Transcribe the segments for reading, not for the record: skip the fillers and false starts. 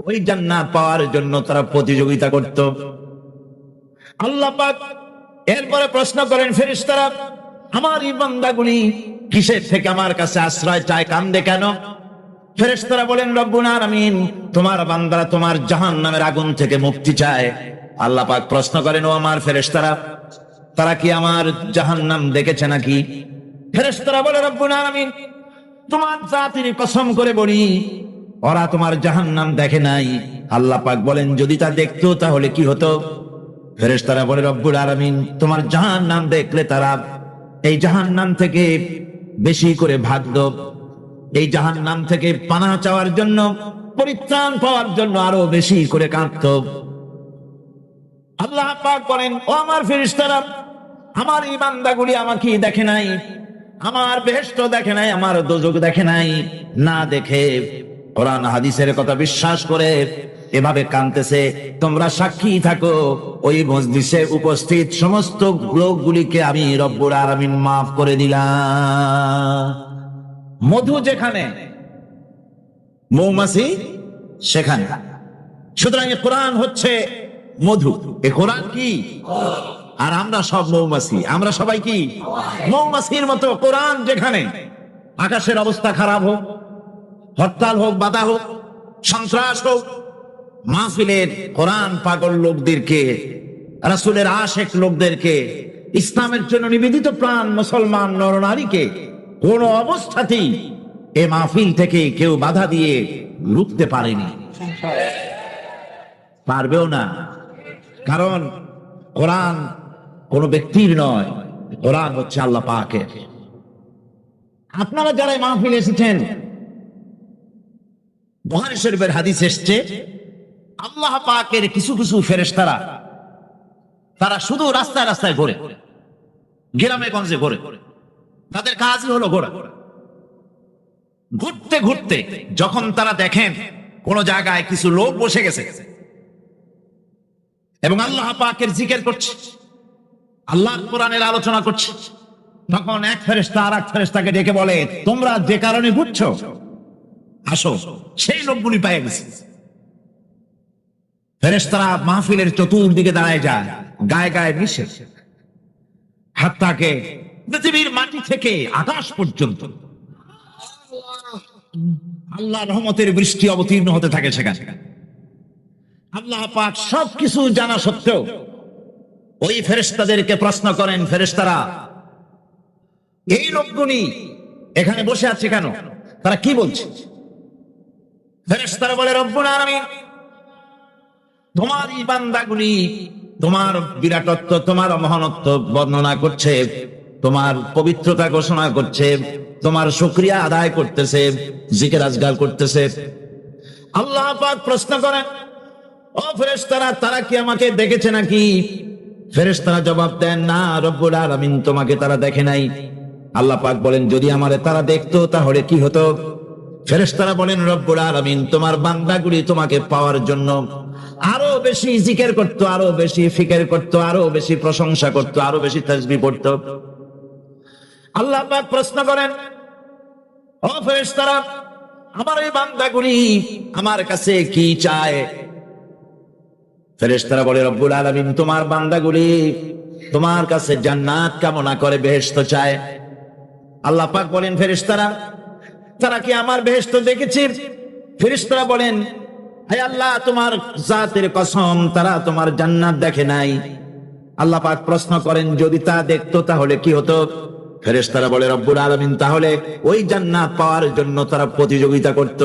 ওই জান্নাত পাওয়ার জন্য তারা প্রতিযোগিতা করত। আল্লাহ পাক এরপরে প্রশ্ন করেন ফেরেশতারা, আমার এই বান্দাগুলি কিসের থেকে আমার কাছে আশ্রয় চায়, কান্দে কেন? ফেরেশতারা বলেন, রব্বুল আলামিন, তোমার বান্দারা তোমার জাহান্নামের আগুন থেকে মুক্তি চায়। আল্লাহ পাক প্রশ্ন করেন, ও আমার ফেরেশতারা, তারা কি আমার জাহান্নাম দেখেছে নাকি? ফেরেশতারা বলে, রব্বুল আলামিন, তোমার জাতির কসম করে বলি, ওরা তোমার জাহান্নাম দেখে নাই। আল্লাহ পাক বলেন, যদি তা দেখতো তাহলে কি হতো? ফেরেশতারা বলে, রব্বুল আলামিন, তোমার জাহান্নাম দেখলে তারা এই জাহান্নাম থেকে বেশি করে ভাগতো, এই জাহান্নাম থেকে পানাহ চাওয়ার জন্য, পরিত্রাণ পাওয়ার জন্য আরো বেশি করে কাঁদতো। আল্লাহ পাক বলেন, ও আমার ফেরেশতারা, আমার এই বান্দাগুলি আমাকে দেখে নাই, আমার বেহেশত দেখে নাই, আমার দোজখ দেখে নাই। না দেখে কোরআন হাদিসের কথা বিশ্বাস করে এভাবে কাঁদতেছে। তোমরা সাক্ষী থাকো, ওই মজলিসে উপস্থিত সমস্ত লোকগুলিকে আমি রব্বুল আলামিন মাফ করে দিলাম। মধু যেখানে, মৌমাছি সেখানে। সুতরাং কোরআন হচ্ছে মধু। এ কোরআন কি? আর আমরা সব মৌমাছি। আমরা সবাই কি? মৌমাছির মতো। কোরআন যেখানে, আকাশের অবস্থা খারাপ হোক, হরতাল হোক, বাধা হোক, সন্ত্রাস হোক, মাহফিলের কোরআন পাগল লোকদেরকে, রাসূলের আশেক লোকদেরকে, ইসলামের জন্য নিবেদিত প্রাণ মুসলমান নরনারীকে কোন অবস্থাতেই এ মাহফিল থেকে কেউ বাধা দিয়ে রুখতে পারেনি, পারবেও না। কারণ কোরআন কোন ব্যক্তির নয়, কোরআন হচ্ছে আল্লাহ পাকের। আপনারা যারা মাহফিলে এসেছেন, বুখারী শরীফের হাদিস এসেছে, আল্লাহ পাকের কিছু কিছু ফেরেশতারা তারা শুধু রাস্তায় রাস্তায় ঘোরে, গ্রামে গঞ্জে ঘোরে। তাদের কাজই হলো ঘোরা। ঘুরতে ঘুরতে যখন তারা দেখেন কোন জায়গায় কিছু লোক বসে গেছে এবং আল্লাহ পাকের জিকির করছে, আল্লাহর কোরআনের আলোচনা করছে, তখন এক ফেরেশতা আর এক ফেরেশতাকে ডেকে বলে, তোমরা যে কারণে ঘুরছো, আসো। সেই লোকগুলি পেয়ে গেছে। ফেরেশতারা মাহফিলের চতুর্দিকে দাঁড়ায় যায়, গায়ে গায়ে মিশে, হাত্তাকে পৃথিবীর মাটি থেকে আকাশ পর্যন্ত আল্লাহর রহমতের বৃষ্টি অবতীর্ণ হতে থাকে সেখানে। আল্লাহ পাক সবকিছু জানা সত্ত্বেও ওই ফেরেশতাদেরকে প্রশ্ন করেন, ফেরেশতারা, এই লোকগুলি এখানে বসে আছে কেন? তারা কি বলছে? ফেরেশতারা বলে, রব্বুল আলামিন, তোমার এই বান্দাগুলি তোমার বিরাটত্ব, তোমার মহানত্ব বর্ণনা করছে, তোমার পবিত্রতা ঘোষণা করছে, তোমার শুকরিয়া আদায় করতেছে, জিকির আজগার করতেছে। আল্লাহ পাক প্রশ্ন করেন, ও ফেরেশতারা, তারা কি আমাকে দেখেছে নাকি? ফেরেশতারা জবাব দেন, না রব্বুল আলামিন, তোমাকে তারা দেখে নাই। আল্লাহ পাক বলেন, যদি আমারে তারা দেখতো তাহলে কি হতো? ফেরেশতারা বলেন, রব্বুল আলামিন, তোমার বান্দাগুলি তোমাকে পাওয়ার জন্য আরো বেশি জিকির করত, আরো বেশি ফিকির করত, আরো বেশি প্রশংসা করত, আরো বেশি তাসবিহ পড়ত। আল্লাহ পাক প্রশ্ন করেন, ও ফেরেশতারা, আমার এই বান্দাগুলি আমার কাছে কি চায়? ফেরেশতারা বলে, রব্বুল আলামিন, তোমার বান্দাগুলি তোমার কাছে জান্নাত কামনা করে, বেহেশত চায়। আল্লাহ পাক বলেন, ফেরেশতারা, তারা কি আমার বেহেশত দেখেছে? ফেরেশতারা বলেন, হে আল্লাহ, তোমার জাতের কসম, তারা তোমার জান্নাত দেখে নাই। আল্লাহ পাক প্রশ্ন করেন, যদি তা দেখতো তাহলে কি হতো? ফেরেশতারা বলে, রব্বুল আলামিন, তাহলে ওই জান্নাত পাওয়ার জন্য তারা প্রতিযোগিতা করত।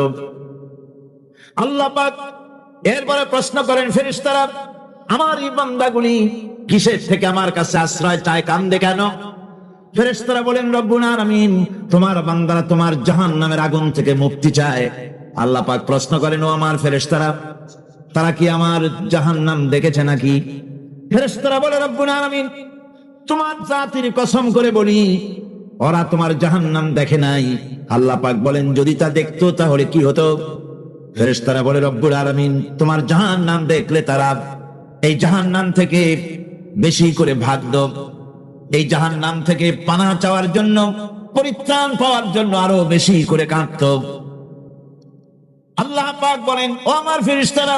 আল্লাহ পাক এরপরে প্রশ্ন করেন, ফেরেশতারা, আমার এই বান্দাগুলি কিসের থেকে আমার কাছে আশ্রয় চায়, কান্দে কেন? ফেরেশতারা বলেন, রব্বুল আলামিন, তোমার বান্দারা তোমার জাহান্নামের আগুন থেকে মুক্তি চায়। আল্লাহ পাক প্রশ্ন করেন, ও আমার ফেরেশতারা, তারা কি আমার জাহান্নাম দেখেছে নাকি? ফেরেশতারা বলে, রব্বুল আলামিন, তোমার জাতির কসম করে বলি, ওরা তোমার জাহান্নাম দেখে নাই। আল্লাহ পাক বলেন, যদি তা দেখতো তাহলে কি হতো? ফেরেশতারা বলে, রব্বুল আলামিন, তোমার জাহান্নাম দেখলে তারা এই জাহান্নাম থেকে বেশি করে ভাগতো, এই জাহান্নাম থেকে পানাহ চাওয়ার জন্য, পরিত্রাণ পাওয়ার জন্য আরো বেশি করে কাঁদতো। আল্লাহ পাক বলেন, ও আমার ফেরেশতারা,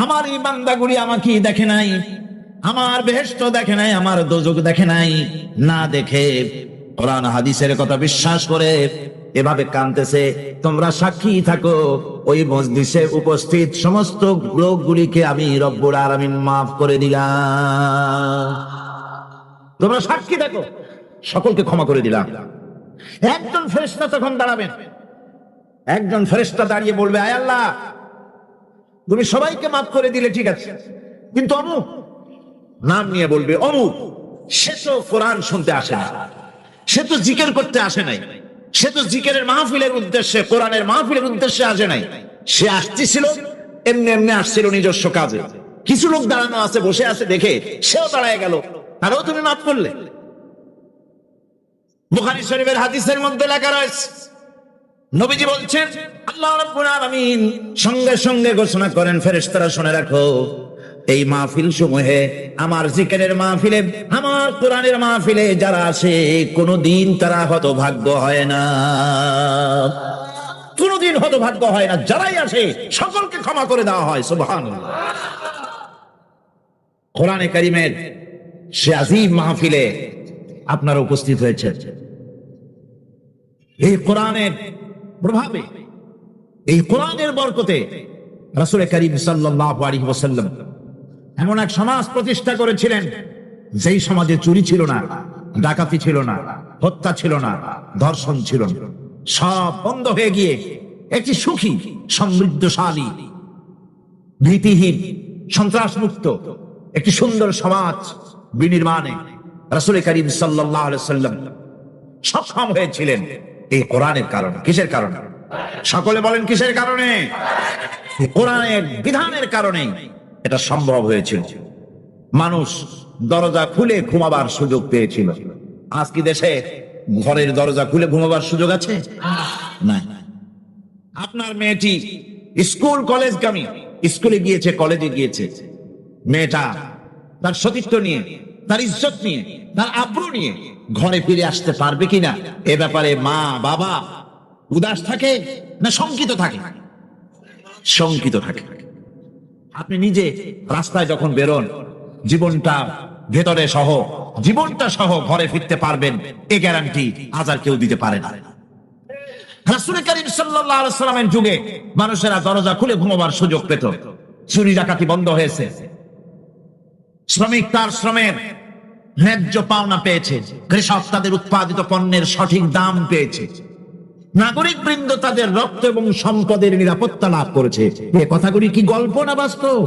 আমার এই বান্দাগুলি আমাকে দেখে নাই, আমার বেহেশত দেখে নাই, আমার দোজখ দেখে নাই, না দেখে কোরআন হাদিসের কথা বিশ্বাস করে এভাবে কাঁদতেছে। তোমরা সাক্ষী থাকো, ওই মজলিসে উপস্থিত সমস্ত লোকগুলিকে আমি রব্বুল আলামিন মাফ করে দিলাম। তোমরা সাক্ষী থাকো, সকলকে ক্ষমা করে দিলাম। একজন ফেরেশতা তখন দাঁড়াবেন, একজন ফেরেশতা দাঁড়িয়ে বলবে, আয় আল্লাহ, তুমি সবাইকে মাফ করে দিলে ঠিক আছে, কিন্তু অমুক, নাম নিয়ে বলবে অমুক, সে তো কোরআন শুনতে আসে না, সে তো জিকির করতে আসে নাই, সে তো জিকিরের মাহফিলের উদ্দেশ্যে, কোরআনের মাহফিলের উদ্দেশ্যে আসে নাই, সে আসছিল এমনি এমনি আসছিল নিজস্ব কাজে। কিছু লোক দাঁড়ানো আছে, বসে আছে দেখে সেও দাঁড়ায় গেল, তারও তুমি মাফ করলে। বুখারী শরীফের হাদিসের মধ্যে লেখা রয়েছে, নবীজি বলছেন, আল্লাহ রাব্বুল আলামিন সঙ্গে সঙ্গে ঘোষণা করেন, ফেরেশতারা শুনে রাখো, এই মাহফিল সমূহে, আমার জিকিরের মাহফিলে, আমার কোরআনের মাহফিলে যারা আসে, কোনদিন তারা হতভাগ্য হয় না, কোনদিন হতভাগ্য হয় না। যারাই আসে সকলকে ক্ষমা করে দেওয়া হয়। সুবহানাল্লাহ। কোরআনে কারীমের সে আযীম মাহফিলে আপনারা উপস্থিত হয়েছে, এই কোরআনের প্রভাবে, এই কোরআনের বরকতে রাসূল করিম সাল্লাল্লাহু আলাইহি ওয়াসাল্লাম এমন এক সমাজ প্রতিষ্ঠা করেছিলেন, যেই সমাজে চুরি ছিল না, ডাকাতি ছিল না, হত্যা ছিল না, ধর্ষণ ছিল না, সব বন্ধ হয়ে গিয়ে একটি সুখী, সমৃদ্ধশালী, ভীতিহীন, সন্ত্রাসমুক্ত একটি সুন্দর সমাজ বিনির্মাণে রাসূল করিম সাল্লাল্লাহু আলাইহি ওয়াসাল্লাম সক্ষম হয়েছিলেন এই কোরআনের কারণে। কিসের কারণে? সকলে বলেন কিসের কারণে? কোরআনের বিধানের কারণে এটা সম্ভব হয়েছিল। মানুষ দরজা খুলে ঘুমাবার সুযোগ পেয়েছিল। আজ কি দেশে ঘরের দরজা খুলে ঘুমাবার সুযোগ আছে? না। আপনার মেয়েটি স্কুল কলেজগামী, স্কুলে গিয়েছে, কলেজে গিয়েছে, মেয়েটা তার সতীত্ব নিয়ে, তার ইজ্জত নিয়ে, তার আব্রু নিয়ে ঘরে ফিরে আসতে পারবে কিনা, এ ব্যাপারে মা বাবা উদাস থাকে না শঙ্কিত থাকে? শঙ্কিত থাকে। আপনি নিজে রাস্তায় যখন বেরোন, জীবনটা ভেতরে সহ, জীবনটা সহ ঘরে ফিরতে পারবেন, এ গ্যারান্টি আজ আর কেউ দিতে পারে না। রাসূল করিম সাল্লাল্লাহু আলাইহি ওয়াসাল্লামের যুগে মানুষেরা দরজা খুলে ঘুমাবার সুযোগ পেত, চুরি ডাকাতি বন্ধ হয়েছে, শ্রমিক তার শ্রমের ন্যায্য পাওনা পেয়েছে, কৃষক তাদের উৎপাদিত পণ্যের সঠিক দাম পেয়েছে, নাগরিক বৃন্দ তাদের রক্ত এবং সম্পদের নিরাপত্তা লাভ করেছে। এই কথাগুলি কি গল্প না বাস্তব?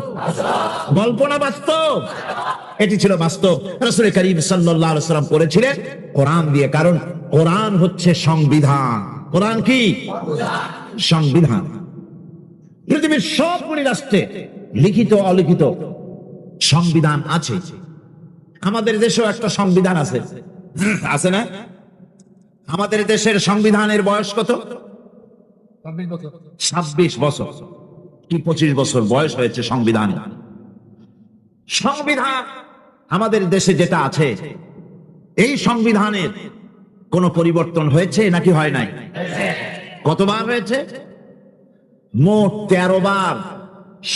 গল্প না বাস্তব? এটি ছিল বাস্তব। রাসূল করিম সাল্লাল্লাহু আলাইহি ওয়াসাল্লাম করেছিলেন কোরআন দিয়ে, কারণ কোরআন হচ্ছে সংবিধান। কোরআন কি? সংবিধান। পৃথিবীর সবগুলি রাষ্ট্রে লিখিত অলিখিত সংবিধান আছে। আমাদের দেশেও একটা সংবিধান আছে, আছে না? আমাদের দেশের সংবিধানের বয়স কত? 26 বছর কি 25 বছর বয়স হয়েছে সংবিধানে। সংবিধান আমাদের দেশে যেটা আছে, এই সংবিধানের কোন পরিবর্তন হয়েছে নাকি হয় নাই? কতবার হয়েছে? মোট 13 বার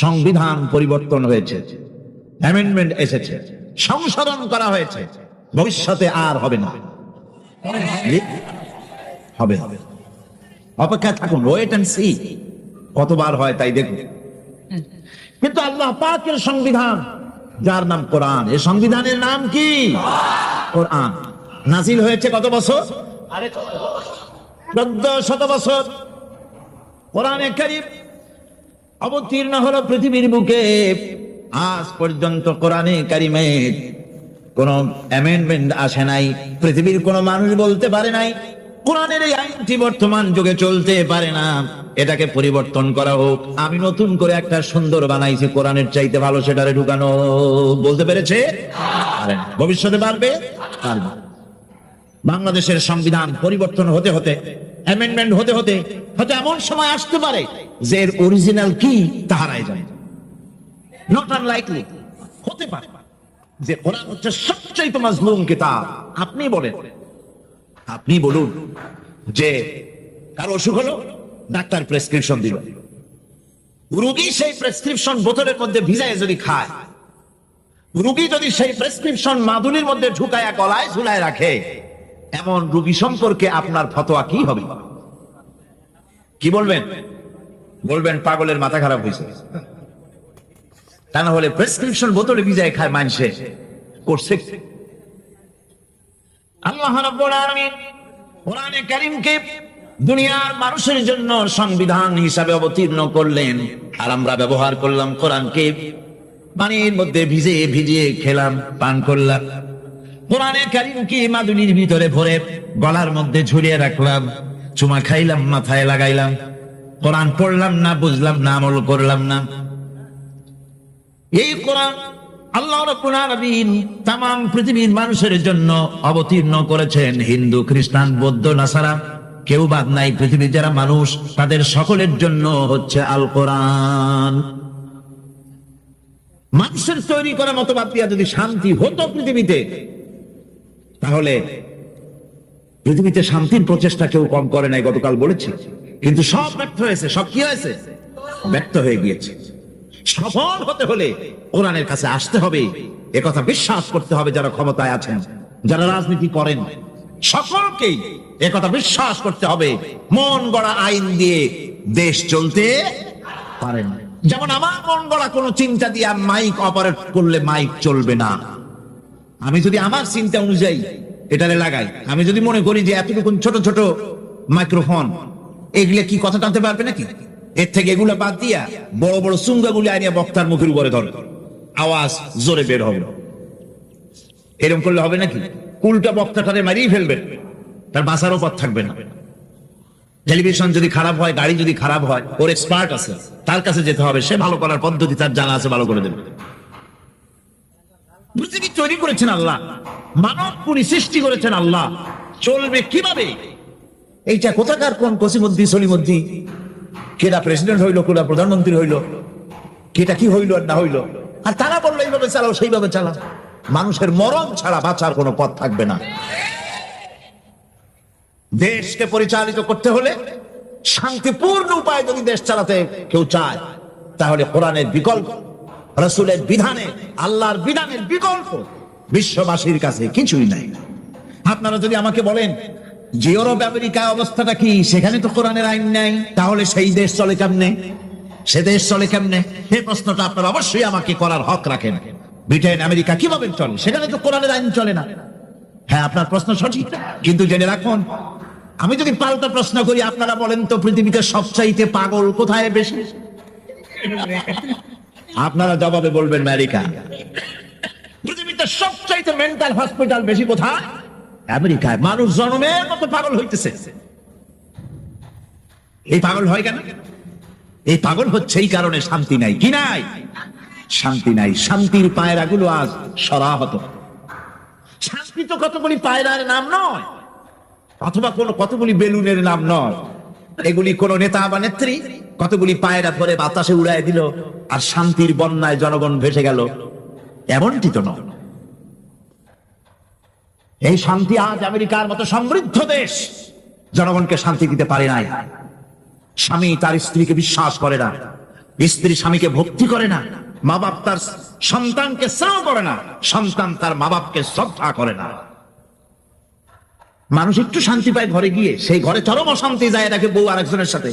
সংবিধান পরিবর্তন হয়েছে, অ্যামেন্ডমেন্ট এসেছে, সংশোধন করা হয়েছে। ভবিষ্যতে আর হবে না, হবে। অপেক্ষা থাকুন, ওয়েট এন্ড সি কতবার হয় তাই দেখুন। কিন্তু আল্লাহ পাকের সংবিধান, যার নাম কোরআন, এই সংবিধানের নাম কি? কোরআন। নাজিল হয়েছে কত বছর? 1400 বছর। কোরআনে কারীম অবতীর্ণ হলো পৃথিবীর বুকে। আজ পর্যন্ত কোরআনে কারীমে কোন অ্যামেন্ডমেন্ট আসে নাই। পৃথিবীর কোন মানুষ বলতে পারে নাই কোরআনের এই আইনটি বর্তমান যুগে চলতে পারে না, এটাকে পরিবর্তন করা হোক, আমি নতুন করে একটা সুন্দর বানাইছি, কোরআনের চাইতে ভালো, সেটারে ঢুকানো। বলতে পেরেছে? ভবিষ্যতে পারবে? পারবে। বাংলাদেশের সংবিধান পরিবর্তন হতে হতে, অ্যামেন্ডমেন্ট হতে হতে হয়তো এমন সময় আসতে পারে যে এর অরিজিনাল কি তা হারায় যায়। নট আনলাইকলি, হতে পারে যে কোরআন হচ্ছে সবচেয়ে মাজলুম কিতাব। আপনি বলেন, আপনি বলুন যে কারো অসুখ হলো, ডাক্তার প্রেসক্রিপশন দিল, রোগী সেই প্রেসক্রিপশন বোতলের মধ্যে ভিজায় যদি খায়, রোগী যদি সেই প্রেসক্রিপশন মাদুলির মধ্যে ঢুকায়া গলায় ঝুলায় রাখে, এমন রোগী সম্পর্কে আপনার ফতোয়া কি হবে? কি বলবেন? বলবেন পাগলের মাথা খারাপ হয়েছে। তা না হলে প্রেসক্রিপশন বোতলে ভিজায় খায় মানুষে করছে। আল্লাহ রাব্বুল আলামিন কোরআনে কারীমকে দুনিয়ার মানুষের জন্য সংবিধান হিসাবে অবতীর্ণ করলেন, আর আমরা ব্যবহার করলাম কোরআনকে পানির মধ্যে ভিজিয়ে ভিজিয়ে খেলাম, পান করলাম। কোরআনে কারীমকে মাদুলির ভিতরে ভরে গলার মধ্যে ঝুলিয়ে রাখলাম, চুমা খাইলাম, মাথায় লাগাইলাম, কোরআন পড়লাম না, বুঝলাম না, আমল করলাম না। এই কোরআন আল্লাহ রাব্বুল আলামিন তামাম পৃথিবীর মানুষের জন্য অবতীর্ণ করেছেন। হিন্দু, খ্রিস্টান, বৌদ্ধ, নাসারা কেউ বাদ নাই। পৃথিবীর যারা মানুষ তাদের সকলের জন্য হচ্ছে আল কোরআন। মানুষের তৈরি করা মতবাদ দিয়া যদি শান্তি হতো পৃথিবীতে, তাহলে পৃথিবীতে শান্তির প্রচেষ্টা কেউ কম করে নাই, গতকাল বলেছি। কিন্তু সব ব্যর্থ হয়েছে। সব কি হয়েছে? ব্যর্থ হয়ে গিয়েছে। সফল হতে হলে কোরআনের কাছে আসতে হবে, একথা বিশ্বাস করতে হবে। যারা ক্ষমতায় আছেন, যারা রাজনীতি করেন, সকলকেই একথা বিশ্বাস করতে হবে, মন গড়া আইন দিয়ে দেশ চলতে পারে না। যেমন আমার মন গড়া কোন চিন্তা দিয়ে মাইক অপারেট করলে মাইক চলবে না। আমি যদি আমার চিন্তা অনুযায়ী এটারে লাগাই, আমি যদি মনে করি যে এতটুকু ছোট ছোট মাইক্রোফোন, এগুলো কি কথা টানতে পারবে নাকি? এর থেকে এগুলো বাদ দিয়া বড় বড় চুঙ্গাগুলি আনিয়া বক্তার মুখের উপরে ধরে, আওয়াজ জোরে বের হবে। এরকম করলে হবে নাকি? উল্টা বক্তাটারে মারিয়ে ফেলবেন, তার বাঁচারও পথ থাকবে না। টেলিভিশন যদি খারাপ হয়, গাড়ি যদি খারাপ হয়, ওর এক্সপার্ট আছে, তার কাছে যেতে হবে, সে ভালো করার পদ্ধতি তার জানা আছে, ভালো করে দেবে। পৃথিবী তৈরি করেছেন আল্লাহ, মানব পুরি সৃষ্টি করেছেন আল্লাহ, চলবে কিভাবে? এইটা কোথাকার কোন কসিমুদ্দি সলিমুদ্দি, কেটা প্রেসিডেন্ট হইলো, কেটা প্রধানমন্ত্রী হইলো, কেটা কি হইলো আর না হইলো, আর তারা বললো এইভাবে চালাও, সেইভাবে চালাও। মানুষের মরণ ছাড়া বাঁচার কোনো পথ থাকবে না। দেশকে পরিচালিত করতে হলে শান্তিপূর্ণ উপায়ে যদি দেশ চালাতে কেউ চায়, তাহলে কোরআনের বিকল্প, রাসূলের বিধানে, আল্লাহর বিধানের বিকল্প বিশ্ববাসীর কাছে কিছুই নাই। আপনারা যদি আমাকে বলেন যে ইউরোপ আমেরিকা অবস্থাটা কি, সেখানে তো কোরআনের আইন নাই, তাহলে সেই দেশ চলে কেমনে, সে দেশ চলে কেমনে? এই প্রশ্নটা আপনারা অবশ্যই আমাকে করার হক রাখেন। ব্রিটেন, আমেরিকা কিভাবে চলে? সেখানে তো কোরআনের আইন চলে না। হ্যাঁ, আপনার প্রশ্ন সঠিক, কিন্তু জেনে রাখুন, আমি যদি পাল্টা প্রশ্ন করি, আপনারা বলেন তো পৃথিবীতে সবচাইতে পাগল কোথায় বেশি? আপনারা জবাবে বলবেন আমেরিকা। পৃথিবীতে সবচাইতে মেন্টাল হসপিটাল বেশি কোথায়? আমেরিকায়। মানুষ জন্মের মতো পাগল হইতেছে। এই পাগল হয় কেন? এই পাগল হচ্ছে এই কারণে শান্তি নাই। কি নাই? শান্তি নাই। শান্তির পায়রাগুলো আজ সরাহত। শান্তি তো কতগুলি পায়রার নাম নয়, অথবা কতগুলি বেলুনের নাম নয়। এগুলি কোন নেতা বা নেত্রী কতগুলি পায়রা ধরে বাতাসে উড়ায় দিল, আর শান্তির বন্যায় জনগণ ভেসে গেল, এমনটি তো নয়। এই শান্তি আজ আমেরিকার মতো সমৃদ্ধ দেশ জনগণকে শান্তি দিতে পারে নাই। স্বামী তার স্ত্রীকে বিশ্বাস করে না, স্ত্রী স্বামীকে ভক্তি করে না, মা বাপ তার সন্তানকে স্নেহ করে না, সন্তান তার মা বাপকে শ্রদ্ধা করে না। মানুষ একটু শান্তি পায় ঘরে গিয়ে, সেই ঘরে চরম অশান্তি যায়, দেখে বউ আরেকজনের সাথে,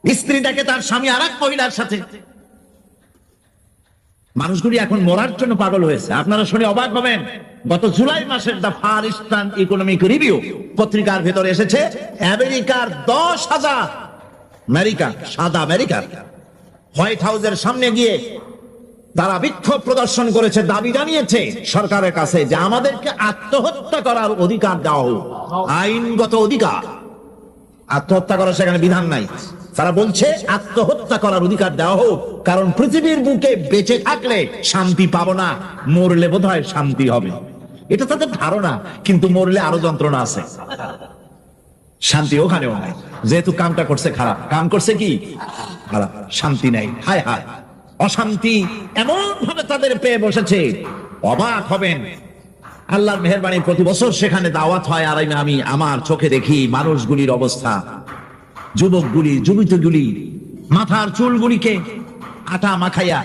স্ত্রী দেখে তার স্বামী আর এক মহিলার সাথে। মানুষগুলি এখন মরার জন্য পাগল হয়েছে। আপনারা শুনে অবাক হবেন, গত জুলাই মাসের the Far Eastern Economic Review পত্রিকার ভেতরে এসেছে, আমেরিকার 10,000 সাদা আমেরিকার হোয়াইট হাউসের সামনে গিয়ে তারা বিক্ষোভ প্রদর্শন করেছে, দাবি জানিয়েছে সরকারের কাছে যে আমাদেরকে আত্মহত্যা করার অধিকার দেওয়া হোক, আইনগত অধিকার। আত্মহত্যা করার সেখানে বিধান নাই। তারা বলছে আত্মহত্যা করার অধিকার দেওয়া হোক, কারণ পৃথিবীর বুকে বেঁচে থাকলে শান্তি পাবো না, মরলে বোধহয় শান্তি হবে। এটা তাদের ধারণা, কিন্তু মরলে আরো যন্ত্রণা আছে। শান্তি ওখানেও নাই, যেহেতু কামটা করছে খারাপ, কাম করছে কি খারাপ, শান্তি নাই। হায় হায়, অশান্তি এমন ভাবে তাদের পেয়ে বসেছে, অবাক হবেন। আল্লাহর মেহেরবানি, প্রতি বছর সেখানে দাওয়াত হয়, আর আমি আমার চোখে দেখি মানুষগুলির অবস্থা, যুবকগুলি, যুবতীগুলি মাথার চুলগুলিকে আটা মাখাইয়া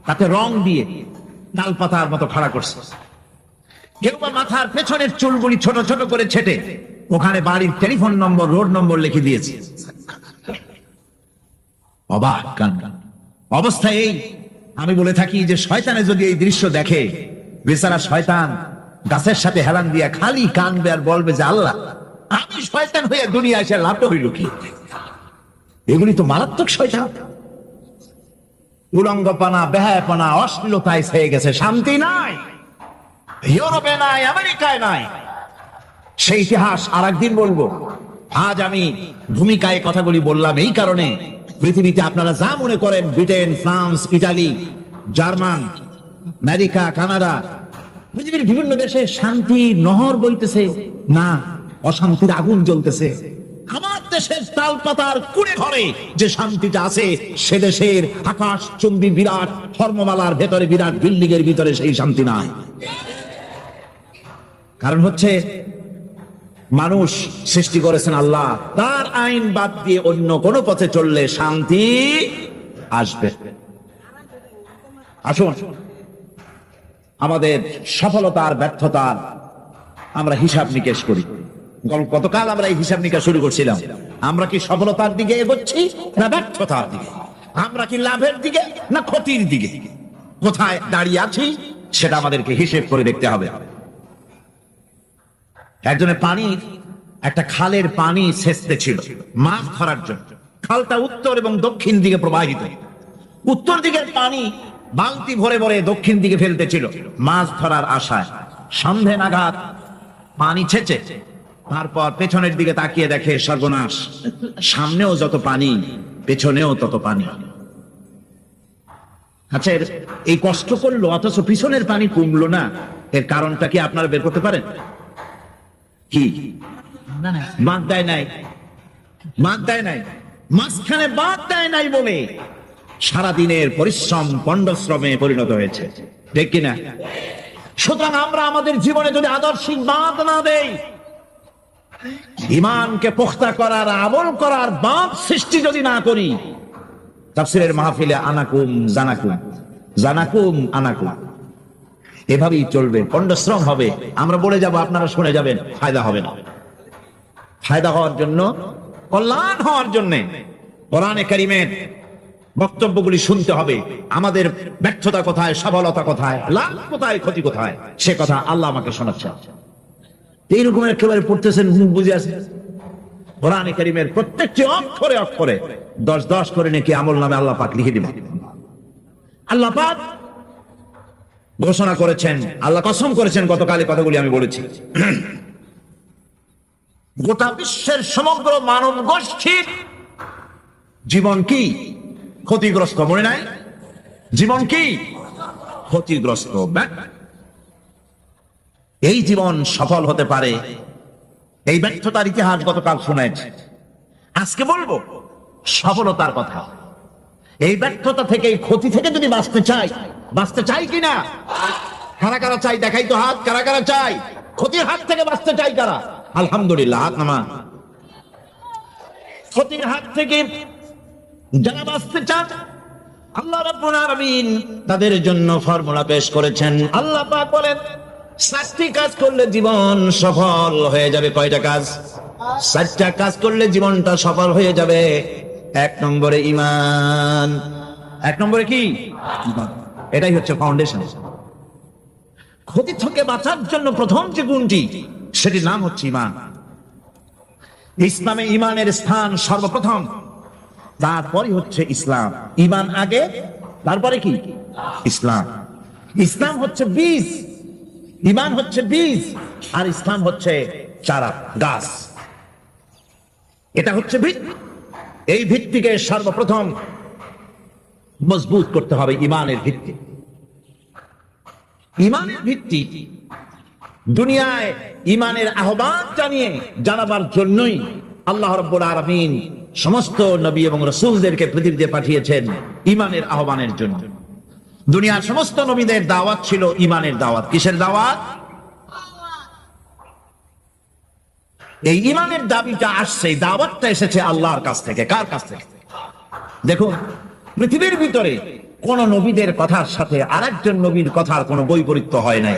তাতে রং দিয়ে তাল পাতার মতো খাড়া করছে। কেউ বা মাথার পেছনের চুলগুলি ছোট ছোট করে ছেটে ওখানে বাড়ির টেলিফোন নম্বর, রোড নম্বর লিখে দিয়েছে। অবাক কাণ্ড অবস্থা এই। আমি বলে থাকি যে শয়তানে যদি এই দৃশ্য দেখে, বেচারা শয়তান গাছের সাথে হেলান দিয়া খালি কানবে আর বলবে যে আল্লাহ, আমি শয়তান হয়ে দুনিয়া এসে লাভটা হইল কি? এগুলি তো মারাত্মক শয়তান। উলঙ্গপনা, বেহায়াপনা, অশ্লীলতায় ছেয়ে গেছে, শান্তি নাই, ইউরোপে নাই, আমেরিকায় নাই। সেই ইতিহাস আর একদিন বলবো। আজ আমি ভূমিকায় কথাগুলি বললাম এই কারণে, পৃথিবীতে আপনারা যা মনে করেন, Britain, France, Italy, German, America, Canada, পৃথিবীর বিভিন্ন দেশে শান্তির নহর বইতেছে না, অশান্তির আগুন জ্বলতেছে। আমার দেশের তাল পাতার কুড়ে ঘরে যে শান্তিটা আছে, সে দেশের আকাশ চুম্বী বিরাট ধর্মমালার ভেতরে, বিরাট বিল্ডিং এর ভিতরে সেই শান্তি নাই। কারণ হচ্ছে মানুষ সৃষ্টি করেছেন আল্লাহ, তার আইন বাদ দিয়ে অন্য কোন পথে চললে শান্তি আসবে। আসুন আমাদের সফলতার ব্যর্থতার আমরা হিসাব নিকেশ করি। গতকাল আমরা এই হিসাব নিকাশ শুরু করছিলাম। আমরা কি সফলতার দিকে এগোচ্ছি না ব্যর্থতার দিকে? আমরা কি লাভের দিকে না ক্ষতির দিকে? কোথায় দাঁড়িয়ে আছি সেটা আমাদেরকে হিসেব করে দেখতে হবে। একজনের পানির একটা খালের পানি সেচতে ছিল মাছ ধরার জন্য। খালটা উত্তর এবং দক্ষিণ দিকে প্রবাহিত। উত্তর দিকের পানি বালতি ভরে ভরে দক্ষিণ দিকে ফেলতেছিল মাছ ধরার আশায়। সন্ধে নাগাদ পানি ছেচে তারপর পেছনের দিকে তাকিয়ে দেখে সর্বনাশ, সামনেও যত পানি পেছনেও তত পানি। আচ্ছা, এই কষ্ট করলো অথচ পিছনের পানি কমলো না, এর কারণটা কি আপনারা বের করতে পারেন? কি বাদ দেয় নাই, বাদ দেয় নাই, মাঝখানে বাদ দেয় নাই বলে সারাদিনের পরিশ্রম পণ্ডশ্রমে পরিণত হয়েছে, ঠিক কিনা? সুতরাং আমরা আমাদের জীবনে যদি আদর্শিক বাদ না দেই, ঈমানকে পুখতা করার, আমল করার বাদ সৃষ্টি যদি না করি, তাফসীরের মাহফিলে আনাকুম জানাকুম, জানাকুম আনাকুম, এভাবেই চলবে। পণ্ডশ্রম হবে, আমরা বলে যাব, আপনারা শুনে যাবেন, ফায়দা হবে না। ফায়দা হওয়ার জন্য, কল্যাণ হওয়ার জন্য কোরআনে কারীমের বক্তব্যগুলি শুনতে হবে। আমাদের ব্যর্থতা কোথায়, সফলতা কোথায়, লাভ কোথায়, ক্ষতি কোথায়, সে কথা আল্লাহ আমাকে শোনাচ্ছে। এইরকম একেবারে পড়তেছেন, বুঝে আছে। কোরআনে কারীমের প্রত্যেকটি অক্ষরে অক্ষরে 10-10 করে নাকি আমল নামে আল্লাহ পাক লিখে দিবেন। আল্লাহ পাক ঘোষণা করেছেন, আল্লাহ কসম করেছেন, গতকালে কথাগুলি আমি বলেছি, গোটা বিশ্বের সমগ্র মানব গোষ্ঠীর জীবন কি ক্ষতিগ্রস্ত, মনে নাই? জীবন কি ক্ষতিগ্রস্ত। এই জীবন সফল হতে পারে, এই ব্যর্থতার ইতিহাস গতকাল শুনেছি। আজকে বলবো সফলতার কথা। এই ব্যর্থতা থেকে, এই ক্ষতি থেকে যদি বাঁচতে চাই কিনা? কারা কারা চাই দেখাই তো হাত, কারা কারা চাই? ক্ষতির হাত থেকে বাঁচতে চাই কারা? আলহামদুলিল্লাহ, হাত নামা। ক্ষতির হাত থেকে যারা বাঁচতে চান, আল্লাহ রাব্বুল আলামিন তাদের জন্য ফর্মুলা পেশ করেছেন। আল্লাহ পাক বলেন, 7টি কাজ করলে জীবন সফল হয়ে যাবে। কয়টা কাজ? 7টা কাজ করলে জীবনটা সফল হয়ে যাবে। 1 নম্বরে ঈমান। 1 নম্বরে কি? এটাই হচ্ছে ফাউন্ডেশন। ক্ষতি থেকে বাঁচার জন্য প্রথম যে গুণটি, সেটির নাম হচ্ছে ঈমান। ইসলামে ঈমানের স্থান সর্বপ্রথম, তারপরে হচ্ছে ইসলাম। ঈমান আগে, তারপরে কি? ইসলাম। ইসলাম হচ্ছে বীজ, ঈমান হচ্ছে বীজ, আর ইসলাম হচ্ছে চারা, গাছ। এটা হচ্ছে ভিত্তি। এই ভিত্তিকে সর্বপ্রথম মজবুত করতে হবে। ঈমানের ভিত্তি, ঈমানের ভিত্তি দুনিয়ায় ঈমানের আহ্বান জানাবার জন্যই আল্লাহ রাব্বুল আলামিন সমস্ত নবী এবং রাসূলদেরকে পৃথিবীতে পাঠিয়েছেন ঈমানের আহ্বানের জন্য। দুনিয়ার সমস্ত নবীদের দাওয়াত ছিল ঈমানের দাওয়াত। কিসের দাওয়াত? এই ঈমানের দাবিটা আসছে, দাওয়াতটা এসেছে আল্লাহর কাছ থেকে। কার কাছ থেকে? দেখুন, পৃথিবীর ভিতরে কোন নবীদের কথার সাথে আরেকজন নবীর কথার কোনো বৈপরীত্য হয় নাই।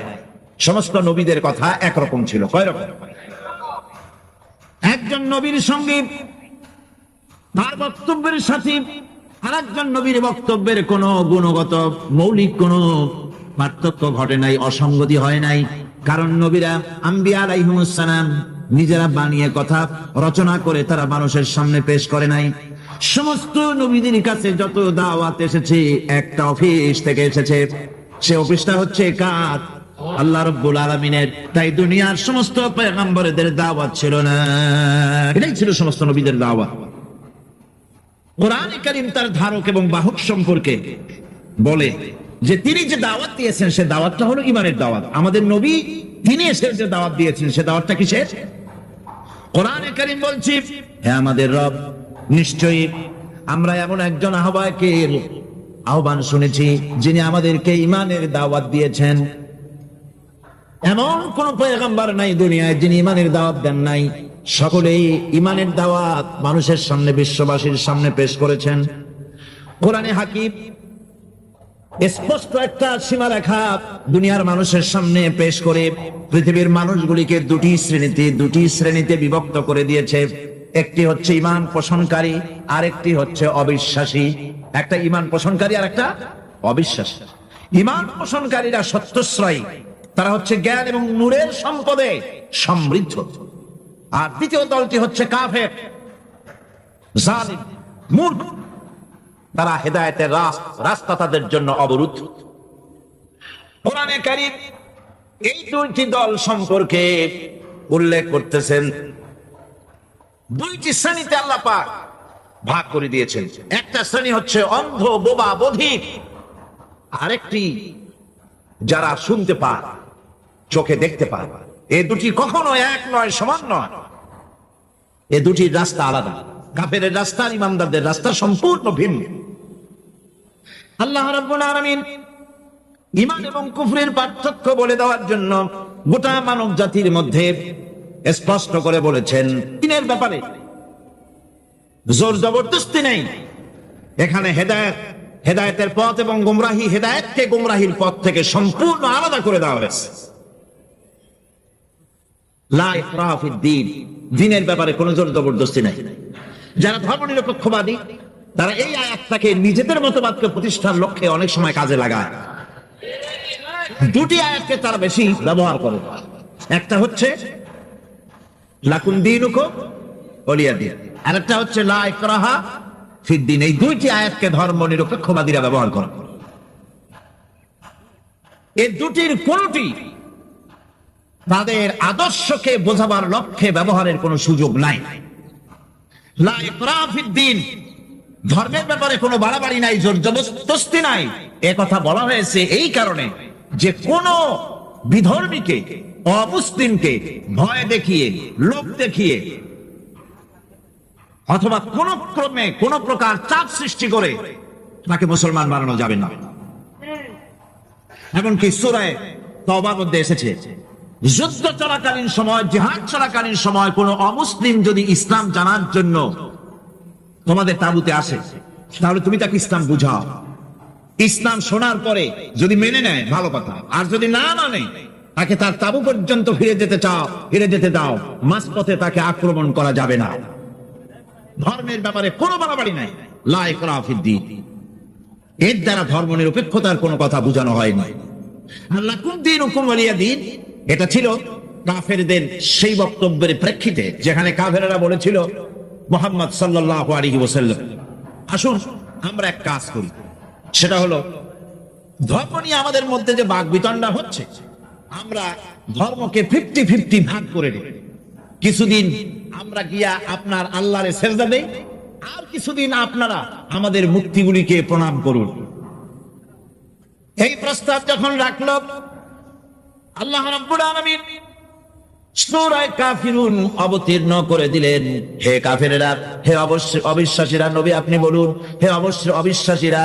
সমস্ত নবীদের কথা একরকম ছিল। কয় রকম? একজন নবীর সঙ্গে তার বক্তব্যের সাথে আরেকজন নবীর বক্তব্যের কোনো গুণগত মৌলিক কোনো পার্থক্য ঘটে নাই, অসঙ্গতি হয় নাই। কারণ নবীরা আম্বিয়া আলাইহিমুস সালাম নিজেরা বানিয়ে কথা রচনা করে তারা মানুষের সামনে পেশ করে নাই। সমস্ত নবীদের কাছে যত দাওয়াত এসেছে একটা অফিস থেকে এসেছে। সে অফিসটা হচ্ছে কার? আল্লাহ রাব্বুল আলামিনের। তাই দুনিয়ার সমস্ত পয়গম্বরদের দাওয়াত ছিল না, এটাই ছিল সমস্ত নবীদের দাওয়াত। কোরআনে কারীম তার ধারক এবং বাহক সম্পর্কে বলে যে তিনি যে দাওয়াত দিয়েছেন সে দাওয়াতটা হলো ঈমানের দাওয়াত। আমাদের নবী তিনি এসে যে দাওয়াত দিয়েছেন সে দাওয়াতটা কিসের? কোরআনে কারীম বলছে, হে আমাদের রব, নিশ্চয়ই আমরা এমন একজন আহ্বায়কের আহ্বান শুনেছি যিনি আমাদেরকে ঈমানের দাওয়াত দিয়েছেন। এমন কোন পয়গম্বর নাই দুনিয়ায় যিনি ঈমানের দাওয়াত দেন নাই। সকলেই ঈমানের দাওয়াত মানুষের সামনে, বিশ্ববাসীর সামনে পেশ করেছেন। কোরআনে হাকিম স্পষ্ট একটা সীমারেখা দুনিয়ার মানুষের সামনে পেশ করে পৃথিবীর মানুষগুলিকে দুটি শ্রেণীতে বিভক্ত করে দিয়েছে। একটি হচ্ছে ঈমান পোষণকারী, আর একটি হচ্ছে অবিশ্বাসী। একটা ঈমান পোষণকারী আর একটা অবিশ্বাসী। ঈমান পোষণকারীরা সত্যশ্রয়ী, তারা হচ্ছে জ্ঞান এবং নূরের সম্পদে সমৃদ্ধ। আর দ্বিতীয় দলটি হচ্ছে কাফের, জালিম, মূর্খ। তারা হেদায়েতের রাস্তা তাদের জন্য অবরুদ্ধ। কোরআনে কারীম এই দুইটি দল সম্পর্কে উল্লেখ করতেছেন। দুইটি শ্রেণীতে আল্লাহ পাক ভাগ করে দিয়েছেন। একটা শ্রেণী হচ্ছে অন্ধ, বোবা, বধির। আরেকটি যারা শুনতে পায়, চোখে দেখতে পায়। এই দুটি কখনো এক নয়, সমান নয়। এই দুটির রাস্তা আলাদা। কাফেরের রাস্তা আর ইমানদারদের রাস্তা সম্পূর্ণ ভিন্ন। আল্লাহ রাব্বুল আলামিন ঈমান এবং কুফরের পার্থক্য বলে দেওয়ার জন্য গোটা মানব জাতির মধ্যে স্পষ্ট করে বলেছেন দ্বীনের ব্যাপারে জোর জবরদস্তি নেই। এখানে হেদায়েতের পথ এবং গোমরাহি, হেদায়েতকে গোমরাহির পথ থেকে সম্পূর্ণ আলাদা করে দেওয়া হয়েছে। লা ইকরাহা ফিদ-দীন, দ্বীনের ব্যাপারে কোনো জোর জবরদস্তি নাই। যারা ধর্মনিরপেক্ষবাদী তারা এই আয়াতটাকে নিজেদের মতবাদকে প্রতিষ্ঠার লক্ষ্যে অনেক সময় কাজে লাগায়। দুটি আয়াতকে তারা বেশি ব্যবহার করে। একটা হচ্ছে লাকুম দীনুকুম ওয়ালিয়া দীন, আর একটা হচ্ছে লা ইকরাহা ফিদ-দীন। এই দুইটি আয়াতকে ধর্মনিরপেক্ষবাদীরা ব্যবহার করে। এই দুটির কোনটি তাদের আদর্শকে বোঝাবার লক্ষ্যে ব্যবহারের কোনো সুযোগ নাই। লা ইকরাহা ফিদ-দীন, ধর্মের ব্যাপারে কোনো বাড়াবাড়ি নাই, জোর জবরদস্তি নাই। এ কথা বলা হয়েছে এই কারণে যে কোন বিধর্মীকে, অমুসলিমকে ভয় দেখিয়ে, লোভ দেখিয়ে অথবা কোন ক্রমে কোন প্রকার চাপ সৃষ্টি করে তাকে মুসলমান বানানো যাবে না। এমনকি সূরা তওবার মধ্যে এসেছে, যুদ্ধ চলাকালীন সময়, জিহাদ চলাকালীন সময় কোন অমুসলিম যদি ইসলাম জানার জন্য তোমাদের তাঁবুতে আসে, তাহলে তুমি তাকে ইসলাম বুঝাও। ইসলাম শোনার পরে যদি মেনে নেয় ভালো কথা, আর যদি না মানে তাকে তার তাঁবু পর্যন্ত ফিরে যেতে দাও। মাঝপথে তাকে আক্রমণ করা যাবে না। ধর্মের ব্যাপারে কোনো বাড়াবাড়ি নাই। লা ইকরাহা ফিদ-দীন, এর দ্বারা ধর্ম নিরপেক্ষতার কোনো কথা বোঝানো হয়নি। লাকুম দীনুকুম ওয়ালিয়া দীন, এটা ছিল কাফেরদের সেই বক্তব্যের প্রেক্ষিতে যেখানে কাফেররা বলেছিল মুহাম্মদ সাল্লাল্লাহু আলাইহি ওয়াসাল্লাম, আসুন আমরা এক কাজ করি, সেটা হলো ধর্ম নিয়ে আমাদের মধ্যে যে বাকবিতণ্ডা হচ্ছে, আমরা ধর্মকে 50-50 ভাগ করে দিই। কিছুদিন আমরা গিয়া আপনার আল্লাহরে সেজদা দেই, আর কিছুদিন আপনারা আমাদের মূর্তিগুলিকে প্রণাম করুন। এই প্রস্তাব যখন রাখল, আল্লাহ রাব্বুল আলামিন সূরা কাফিরুন অবতীর্ণ করে দিলেন। হে কাফেরেরা, হে অবিশ্বাসীরা, নবী আপনি বলুন, হে অবিশ্বাসীরা,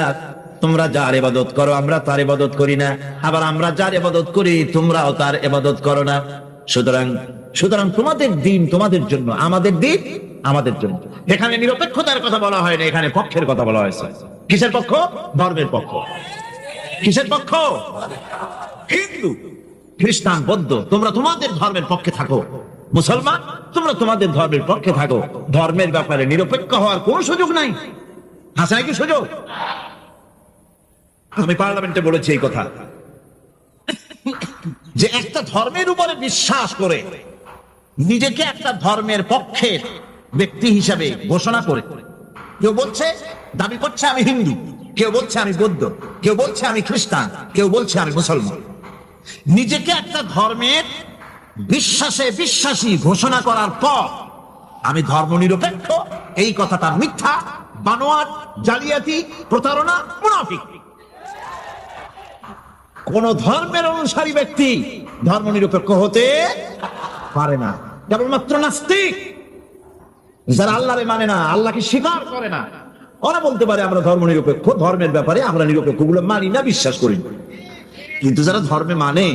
তোমরা যার ইবাদত করো আমরা তার ইবাদত করি না, আবার আমরা যার ইবাদত করি তোমরাও তার ইবাদত করো না। সুতরাং তোমাদের দিন তোমাদের জন্য, আমাদের দিন আমাদের জন্য। এখানে নিরপেক্ষতার কথা বলা হয় না, এখানে পক্ষের কথা বলা হয়েছে। কিসের পক্ষ? ধর্মের পক্ষ। কিসের পক্ষ? হিন্দু, খ্রিস্টান, বৌদ্ধ, তোমরা তোমাদের ধর্মের পক্ষে থাকো। মুসলমান, তোমরা তোমাদের ধর্মের পক্ষে থাকো। ধর্মের ব্যাপারে নিরপেক্ষ হওয়ার কোনো সুযোগ নাই। আছে নাকি সুযোগ? আমি পার্লামেন্টে বলেছি এই কথা, যে একটা ধর্মের উপরে বিশ্বাস করে নিজেকে একটা ধর্মের পক্ষের ব্যক্তি হিসাবে ঘোষণা করে কেউ বলছে, দাবি করছে আমি হিন্দু, কেউ বলছে আমি বৌদ্ধ, কেউ বলছে আমি খ্রিস্টান, কেউ বলছে আমি মুসলমান। নিজেকে একটা ধর্মের বিশ্বাসে বিশ্বাসী ঘোষণা করার পর আমি ধর্মনিরপেক্ষ, এই কথাটা মিথ্যা, বানোয়াট, জালিয়াতি, প্রতারণা, মুনাফিক। কোন ধর্মের অনুসারী ব্যক্তি ধর্মনিরপেক্ষ হতে পারে না। কেবলমাত্র নাস্তিক, যারা আল্লাহরে মানে না, আল্লাহকে স্বীকার করে না, ওরা বলতে পারে আমরা ধর্মনিরপেক্ষ, ধর্মের ব্যাপারে আমরা নিরপেক্ষ, গুলো মানি না, বিশ্বাস করি। কিন্তু যারা ধর্মে মানে,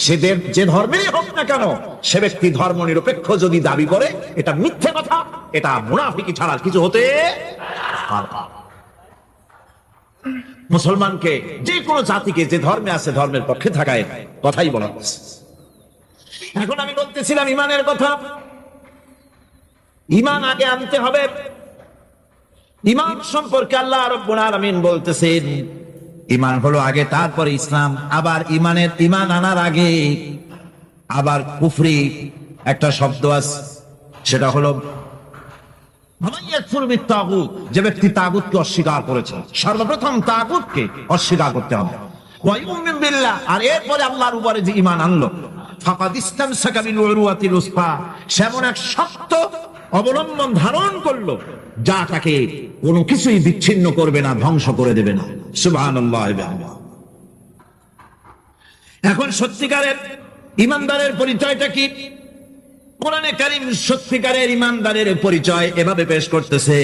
সেদের যে ধর্মেরই হোক না কেন, সে ব্যক্তি ধর্মনিরপেক্ষ যদি দাবি করে, এটা মিথ্যে কথা, এটা মুনাফিকি ছাড়া কিছু হতে পারে না। মুসলমানকে, যে কোনো জাতিকে যে ধর্মে আছে ধর্মের পক্ষে থাকায় কথাই বলা হচ্ছে। এখন আমি বলতেছিলাম ইমানের কথা। ইমান আগে আনতে হবে। ইমান সম্পর্কে আল্লাহ রাব্বুল আলামিন বলতেছেন, ইমান হলো আগে, তারপরে ইসলাম। আবার ইমান আনার আগে আবার কুফরি একটা শব্দ আছে, সেটা হলো যে ব্যক্তি তাগুতকে অস্বীকার করেছে, সর্বপ্রথম তাগুতকে অস্বীকার করতে হবে। আর এরপরে আল্লাহর উপরে যে ইমান আনলো, সেমন এক শক্ত অবলম্বন ধারণ করলো যা তাকে কোনো কিছুই বিচ্ছিন্ন করবে না, ধ্বংস করে দেবে না। সুবহানাল্লাহ। এখন সত্যিকারের ইমানদারের পরিচয়টা কি? কোরআনে কারীম সত্যিকারের ইমানদারের পরিচয় এভাবে পেশ করতেছে।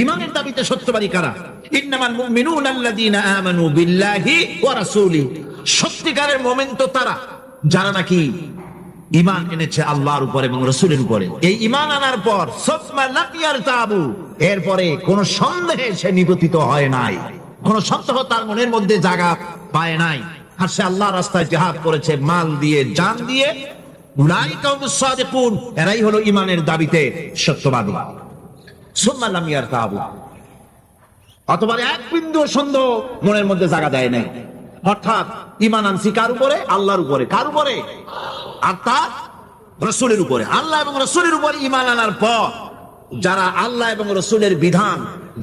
ইমানের দাবিতে সত্যবাদী কারা? ইন্নামাল মুমিনুনা আল্লাযীনা আমানু বিল্লাহি ওয়া রাসূলিহি। সত্যিকারের মুমিন তো তারা যারা নাকি ঈমান এনেছে আল্লাহর উপর এবং রাসূলের উপরে। এই ঈমান আনার পর সুম্মা লাম ইয়ারতাবু, এরপরে কোন সন্দেহে সে নিবতিত হয় নাই, কোন সন্দেহ তার মনের মধ্যে জায়গা পায় নাই, আর সে আল্লাহর রাস্তায় জিহাদ করেছে মাল দিয়ে, জান দিয়ে। উলাইকা হুমুস সাদিকুন, এরাই হলো ঈমানের দাবিতে সত্যবাদী। সুম্মা লাম ইয়ারতাবু, অতঃপর এক বিন্দু সন্দেহ মনের মধ্যে জায়গা দেয় নাই। অর্থাৎ ঈমান আনছি কার উপরে? আল্লাহর উপরে। কার উপরে? আর তার রাসূলের উপরে। আল্লাহ এবং রাসূলের উপরে ঈমান আনার পর যারা আল্লাহ এবং রাসূলের বিধান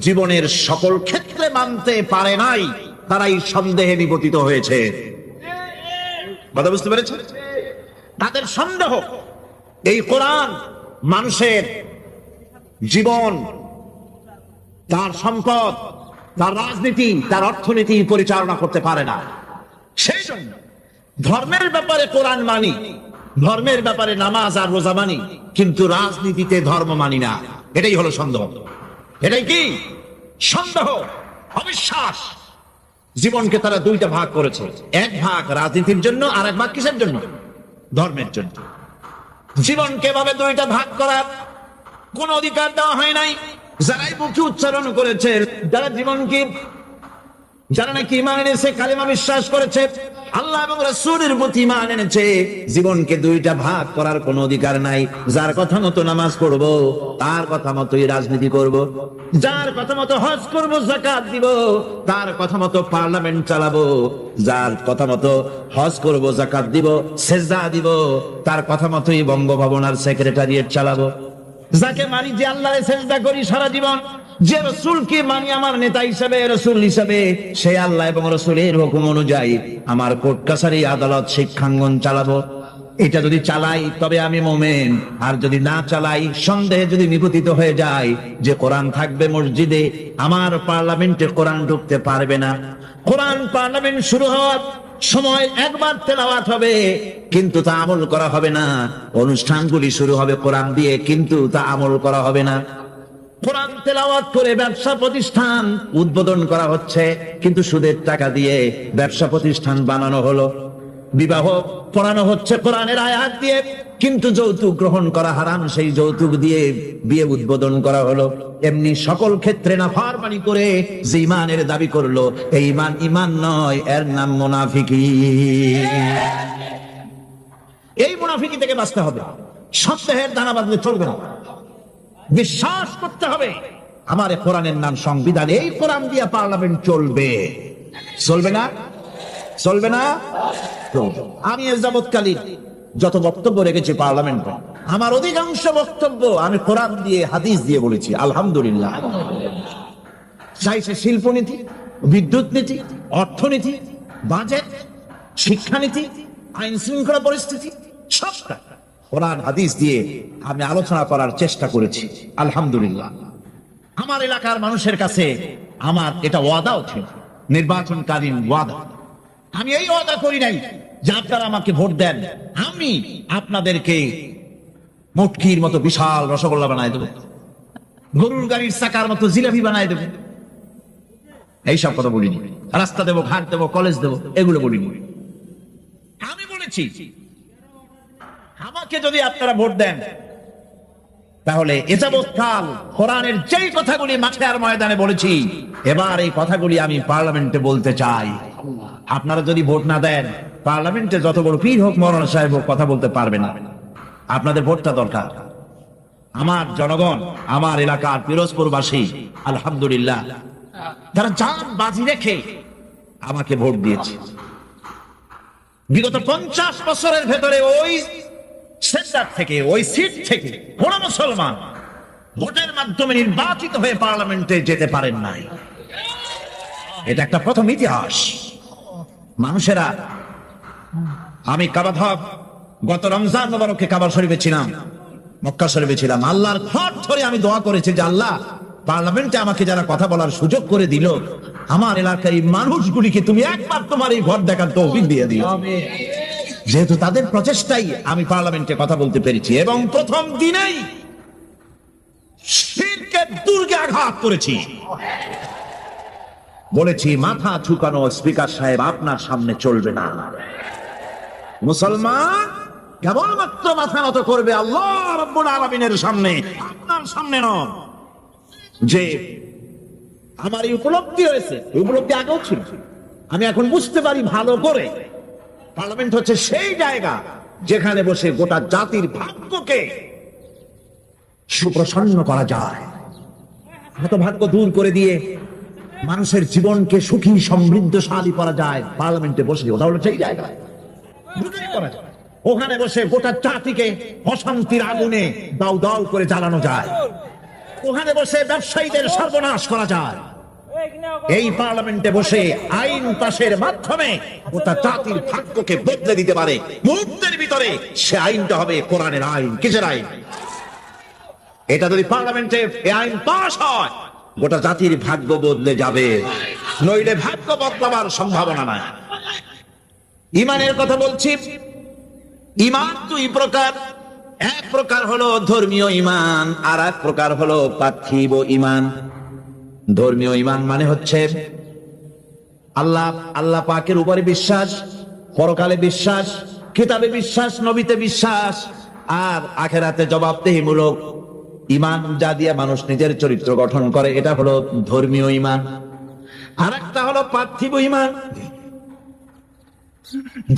জীবনের সকল ক্ষেত্রে মানতে পারে নাই, তারাই সন্দেহে নিপতিত হয়েছে। কথা বুঝতে পেরেছেন? তাদের সন্দেহ এই কোরআন মানুষের জীবন, তার সম্পদ, তার রাজনীতি, তার অর্থনীতি পরিচালনা করতে পারে না। সেই জন্য ধর্মের ব্যাপারে কোরআন মানি, ধর্মের ব্যাপারে নামাজ আর রোজা মানি, কিন্তু রাজনীতিতে ধর্ম মানি না। এটাই হলো সন্দেহ। এটাই কি? সন্দেহ, অবিশ্বাস। জীবনকে তারা দুইটা ভাগ করেছে, এক ভাগ রাজনীতির জন্য, আর এক ভাগ কিসের জন্য? ধর্মের জন্য। জীবনকে এভাবে দুইটা ভাগ করার কোন অধিকার দেওয়া হয় নাই। যারাই মুখে উচ্চারণ করেছে, যারা জীবনকে, যারা নাকি ঈমান এনেছে, কালিমা বিশ্বাস করেছে, আল্লাহ এবং রাসূলের প্রতি ঈমান এনেছে, জীবনকে দুইটা ভাগ করার কোনো অধিকার নাই। যার কথা মতো নামাজ পড়ব, তার কথা মতোই রাজনীতি করব। যার কথা মতো হজ করব, যাকাত দিব, তার কথা মতো পার্লামেন্ট চালাবো। যার কথা মতো হজ করব, যাকাত দিব, সেজদা দিব, তার কথা মতোই বঙ্গভবন আর সেক্রেটারিয়েট চালাবো। যাকে মানি, যে আল্লাহরে সেজদা করি সারা জীবন, যে রাসূলকে মানি আমার নেতা হিসেবে, রাসূল হিসেবে, সেই আল্লাহ এবং রাসূলের হুকুম অনুযায়ী আমার কোর্ট কাছারি, আদালত, শিক্ষাঙ্গন চালাবো। এটা যদি চালাই তবে আমি মুমিন, আর যদি না চালাই, সন্দেহে যদি নিপতিত হয়ে যায় যে কোরআন থাকবে মসজিদে, আমার পার্লামেন্টে কোরআন ঢুকতে পারবে না। কোরআন পার্লামেন্ট শুরু হওয়ার সময় একবার তেলাওয়াত হবে, কিন্তু তা আমল করা হবে না। অনুষ্ঠানগুলি শুরু হবে কোরআন দিয়ে, কিন্তু তা আমল করা হবে না। কোরআন তেলাওয়াত করে ব্যবসা প্রতিষ্ঠান উদ্বোধন করা হচ্ছে, কিন্তু সুদের টাকা দিয়ে ব্যবসা প্রতিষ্ঠান বানানো হলো। বিবাহ পড়ানো হচ্ছে কোরআনের আয়াত দিয়ে, কিন্তু যৌতুক গ্রহণ করা হারাম, সেই যৌতুক দিয়ে বিয়ে উদ্বোধন করা হলো। এমনি সকল ক্ষেত্রে নাফরমানি করে যে ইমানের দাবি করলো, এই ইমান ইমান নয়, এর নাম মুনাফিকি। এই মুনাফিকি থেকে বাঁচতে হবে। সন্দেহের দানা বাঁধলে চলবে না, বিশ্বাস করতে হবে আমার কোরআনের নাম সংবিধান, এই কোরআন দিয়ে পার্লামেন্ট চলবে। চলবে না? চলবে না? আমি এ যাবৎকালীন যত বক্তব্য রেখেছি পার্লামেন্টে, আমার অধিকাংশ বক্তব্য আমি কোরআন দিয়ে হাদিস দিয়ে বলেছি, আলহামদুলিল্লাহ। চাই সে শিল্পনীতি, বিদ্যুৎ নীতি, অর্থনীতি, বাজেট, শিক্ষানীতি, আইন শৃঙ্খলা পরিস্থিতি, সবটা কোরআন হাদিস দিয়ে আমি আলোচনা করার চেষ্টা করেছি, আলহামদুলিল্লাহ। আমার এলাকার মানুষের কাছে আমার এটা ওয়াদাও ছিল, নির্বাচনকালীন ওয়াদা। আমি এই ওয়াদা করি নাই যে আপনারা আমাকে ভোট দেন, আমি আপনাদেরকে মুটকির মতো বিশাল রসগোল্লা বানায় দেবো, গরুর গাড়ির চাকার মতো জিলাপি বানায় দেবো, এইসব কথা বলিনি। রাস্তা দেবো, ঘাট দেবো, কলেজ দেবো, এগুলো বলিনি। আমি বলেছি আমাকে যদি আপনারা ভোট দেন, তাহলে এ যাবৎকাল কোরআনের যেই কথাগুলি মাঠে আর ময়দানে বলেছি, এবার এই কথাগুলি আমি পার্লামেন্টে বলতে চাই। আপনারা যদি ভোট না দেন, পার্লামেন্টে যত বড় পীর হোক, মৌলানা সাহেব হোক, কথা বলতে পারবে না। আপনাদের ভোটটা দরকার। আমার জনগণ, আমার এলাকার পিরোজপুরবাসী, আলহামদুলিল্লাহ, তারা জান বাজি রেখে আমাকে ভোট দিয়েছে। বিগত 50 বছরের ভেতরে ওই সেন্টার থেকে, ওই সিট থেকে কোন মুসলমান ভোটের মাধ্যমে নির্বাচিত হয়ে পার্লামেন্টে যেতে পারেন নাই। এটা একটা প্রথম ইতিহাস। মানুষেরা, আমি কাবাধক গত রমজান মোবারকে কাবা শরীফে ছিলাম, মক্কা শরীফে ছিলাম। আল্লাহর ঘর ধরে আমি দোয়া করেছি যে আল্লাহ, পার্লামেন্টে আমাকে যারা কথা বলার সুযোগ করে দিল, আমার এলাকার এই মানুষগুলিকে তুমি একবার তোমার এই ঘর দেখার তৌফিক দিয়ে দিও। যেহেতু তাদের প্রচেষ্টাই আমি পার্লামেন্টে কথা বলতে পেরেছি, এবং প্রথম দিনেই শিরকের দুর্গে আঘাত করেছি। বলেছি, মাথা ঝুঁকানো স্পিকার সাহেব আপনার সামনে চলবে না। মুসলমান কেবলমাত্র মাথা নত করবে আল্লাহ রাব্বুল আলামিনের সামনে, আপনার সামনে নয়। যে আমার এই উপলব্ধি হয়েছে, উপলব্ধি আগেও ছিল, আমি এখন বুঝতে পারি ভালো করে, পার্লামেন্ট হচ্ছে সেই জায়গা যেখানে বসে গোটা জাতির ভাগ্যকে সুপ্রসন্ন করা যায়, হতভাগ্য দূর করে দিয়ে মানুষের জীবনকে সুখী সমৃদ্ধশালী করা যায়। পার্লামেন্টে বসে ওটা হলো সেই জায়গা, ওখানে বসে গোটা জাতিকে অশান্তির আগুনে দাউ দাউ করে জ্বালানো যায়, ওখানে বসে ব্যবসায়ীদের সর্বনাশ করা যায়। এই পার্লামেন্টে বসে আইন পাশের মাধ্যমে গোটা জাতির ভাগ্যকে বদলে দিতে পারে মুহূর্তের ভিতরে। সে আইনটা হবে কোরআনের আইন। কিসের আইন? এটা যদি পার্লামেন্টে এই আইন পাস হয়, গোটা জাতির ভাগ্য বদলে যাবে, নইলে ভাগ্য বদলাবার সম্ভাবনা নাই। ইমানের কথা বলছি। ইমান দুই প্রকার, এক প্রকার হলো ধর্মীয় ইমান, আর এক প্রকার হলো পার্থিব ইমান। ধর্মীয় ইমান মানে হচ্ছে আল্লাহ পাকের উপরে বিশ্বাস, পরকালে বিশ্বাস, কিতাবে বিশ্বাস, নবীতে বিশ্বাস, আর আখেরাতে জবাবদেহিমূলক ইমান, যা দিয়ে মানুষ নিজের চরিত্র গঠন করে, এটা হলো ধর্মীয় ইমান। আর একটা হলো পার্থিব ইমান।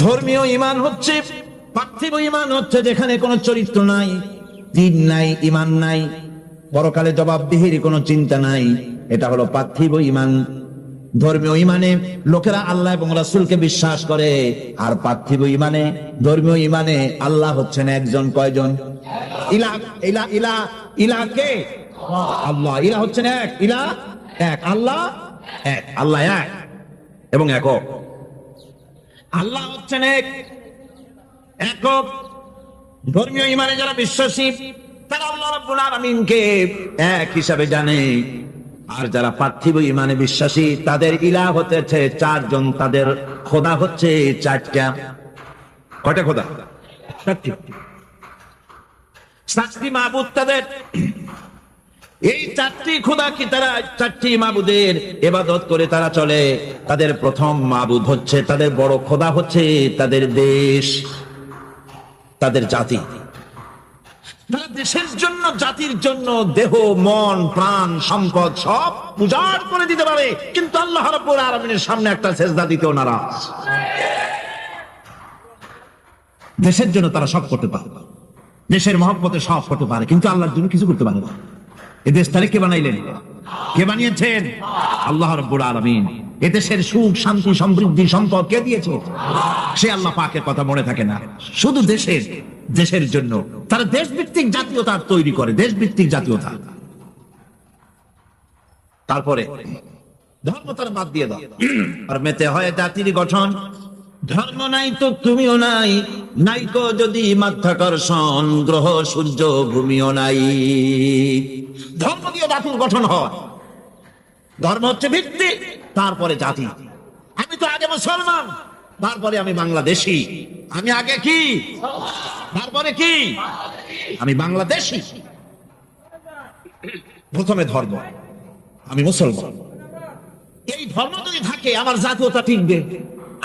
ধর্মীয় ইমান হচ্ছে, পার্থিব ইমান হচ্ছে যেখানে কোনো চরিত্র নাই, দিন নাই, ইমান নাই, পরকালে জবাবদিহির কোনো চিন্তা নাই, এটা হলো পার্থিব ইমান। ধর্মীয় ইমানে লোকেরা আল্লাহ এবং রাসূলকে বিশ্বাস করে, আর পার্থিব ইমানে, ধর্মীয় ইমানে আল্লাহ হচ্ছেন একজন। কয়জন? ইলা ইলা ইলা ইলা কে? আল্লাহ। ইলা হচ্ছেন এক, ইলা এক, আল্লাহ এক, আল্লাহ এক এবং একক। আল্লাহ হচ্ছেন এক, একক। ধর্মীয় ইমানে যারা বিশ্বাসী, তারা আল্লাহ রাব্বুল আলামিনকে এক হিসাবে জানে। আর যারা পার্থিব ইমানে বিশ্বাসী, তাদের ইলাহ হতেছে চারজন, তাদের খোদা হচ্ছে চারটা। কয়টা খোদা? চারটি মাবুদ তাদের। এই চারটি খোদা কি তারা চারটি মাবুদের ইবাদত করে তারা চলে। তাদের প্রথম মাবুদ হচ্ছে, তাদের বড় খোদা হচ্ছে তাদের দেশ, তাদের জাতি। তারা দেশের জন্য, জাতির জন্য দেহ, মন, প্রাণ, সম্পদ সব উজাড় করে দিতে পারে, কিন্তু আল্লাহ রাব্বুল আলামিনের সামনে একটা সেজদা দিতেও নারাজ। দেশের জন্য তারা সব করতে পারে, দেশের মহব্বতে সব করতে পারে, কিন্তু আল্লাহর জন্য কিছু করতে পারে না। এই দেশ তারে কে বানাইলেন? কে বানিয়েছেন? আল্লাহ রাব্বুল আলামিন। এ দেশের সুখ, শান্তি, সমৃদ্ধি, সম্পদ কে দিয়েছে? সে আল্লাহ পাকের কথা মনে থাকে না। শুধু দেশের জন্য তারা দেশভিত্তিক জাতীয়তা তৈরি করে, দেশভিত্তিক জাতীয়তা। তারপরে ধর্ম তারা বাদ দিয়ে দাও, আর মেতে হয় জাতির গঠন। ধর্ম নাই তো তুমিও নাই, নাইকো যদি মাধ্যাকর্ষণ, গ্রহ সূর্য ভূমিও নাই। ধর্ম দিয়ে জাতির গঠন হয়, ধর্ম হচ্ছে ভিত্তি, তারপরে জাতি। আমি তো আগে মুসলমান, তারপরে আমি বাংলাদেশি। আমি আগে কি, তারপরে কি? আমি বাংলাদেশি। প্রথমে ধর্ম, আমি মুসলমান। এই ধর্ম যদি থাকে আমার জাতীয়তা টিকবে।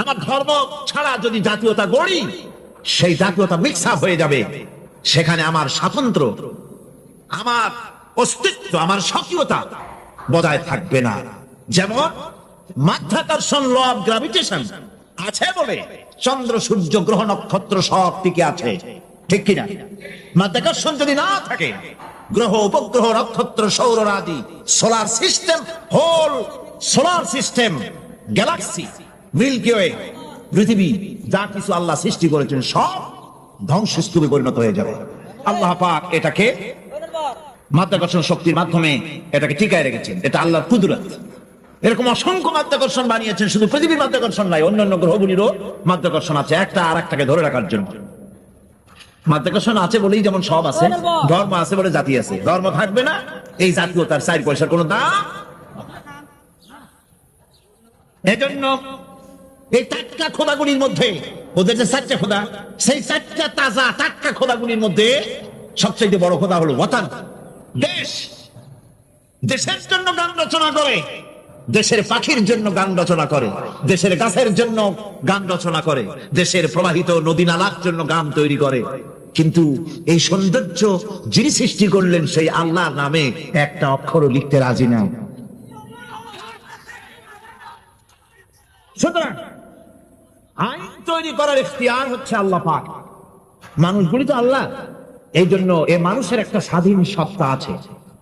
আমার ধর্ম ছাড়া যদি জাতীয়তা গড়ি, সেই জাতীয়তা মিক্স আপ হয়ে যাবে। সেখানে আমার স্বাতন্ত্র্য, আমার অস্তিত্ব, আমার স্বকীয়তা বজায় থাকবে না। যেমন মাধ্যাকর্ষণ, ল অফ গ্রাভিটেশন আছে বলে চন্দ্র, সূর্য, গ্রহ, নক্ষত্র সব টিকে আছে, ঠিক কিনা? মাধ্যাকর্ষণ যদি না থাকে, গ্রহ, উপগ্রহ, নক্ষত্র, সৌররাজি, solar system, whole solar system, galaxy, milky way, পৃথিবী, যা কিছু আল্লাহ সৃষ্টি করেছেন সব ধ্বংসস্তূপে পরিণত হয়ে যাবে। আল্লাহ পাক এটাকে মাধ্যাকর্ষণ শক্তির মাধ্যমে এটাকে টিকায় রেখেছেন। এটা আল্লাহর কুদরত। এরকম অসংখ্য মাধ্যাকর্ষণ বানিয়েছেন, শুধু পৃথিবীর মাধ্যাকর্ষণ নাই, অন্যান্য গ্রহগুলিরও মাধ্যাকর্ষণ আছে, একটা আর একটাকে ধরে রাখার জন্য। মাধ্যাকর্ষণ আছে বলেই যেমন সব আছে, ধর্ম আছে বলে জাতি আছে। ধর্ম থাকবে না, এই জাতীয়তার 4 পয়সার কোনো দাম। এজন্য এই টাটকা খোদাগুলির মধ্যে, ওদের যে 4টা খোদা, সেই 4টা তাজা টাটকা খোদাগুলির মধ্যে সবচেয়ে বড় খোদা হলো ওয়াতান, দেশ। দেশের জন্য গান রচনা করে, দেশের পাখির জন্য গান রচনা করে, দেশের গাছের জন্য গান রচনা করে, দেশের প্রবাহিত নদী নালার জন্য গান তৈরি করে। কিন্তু এই সৌন্দর্য যিনি সৃষ্টি করলেন, সেই আল্লাহর নামে একটা অক্ষরও লিখতে রাজি না। সুতরাং আইন তৈরি করার ইখতিয়ার হচ্ছে আল্লাহ পাক, মানুষগুলি তো আল্লাহ। এই জন্য এ মানুষের একটা স্বাধীন সত্তা আছে,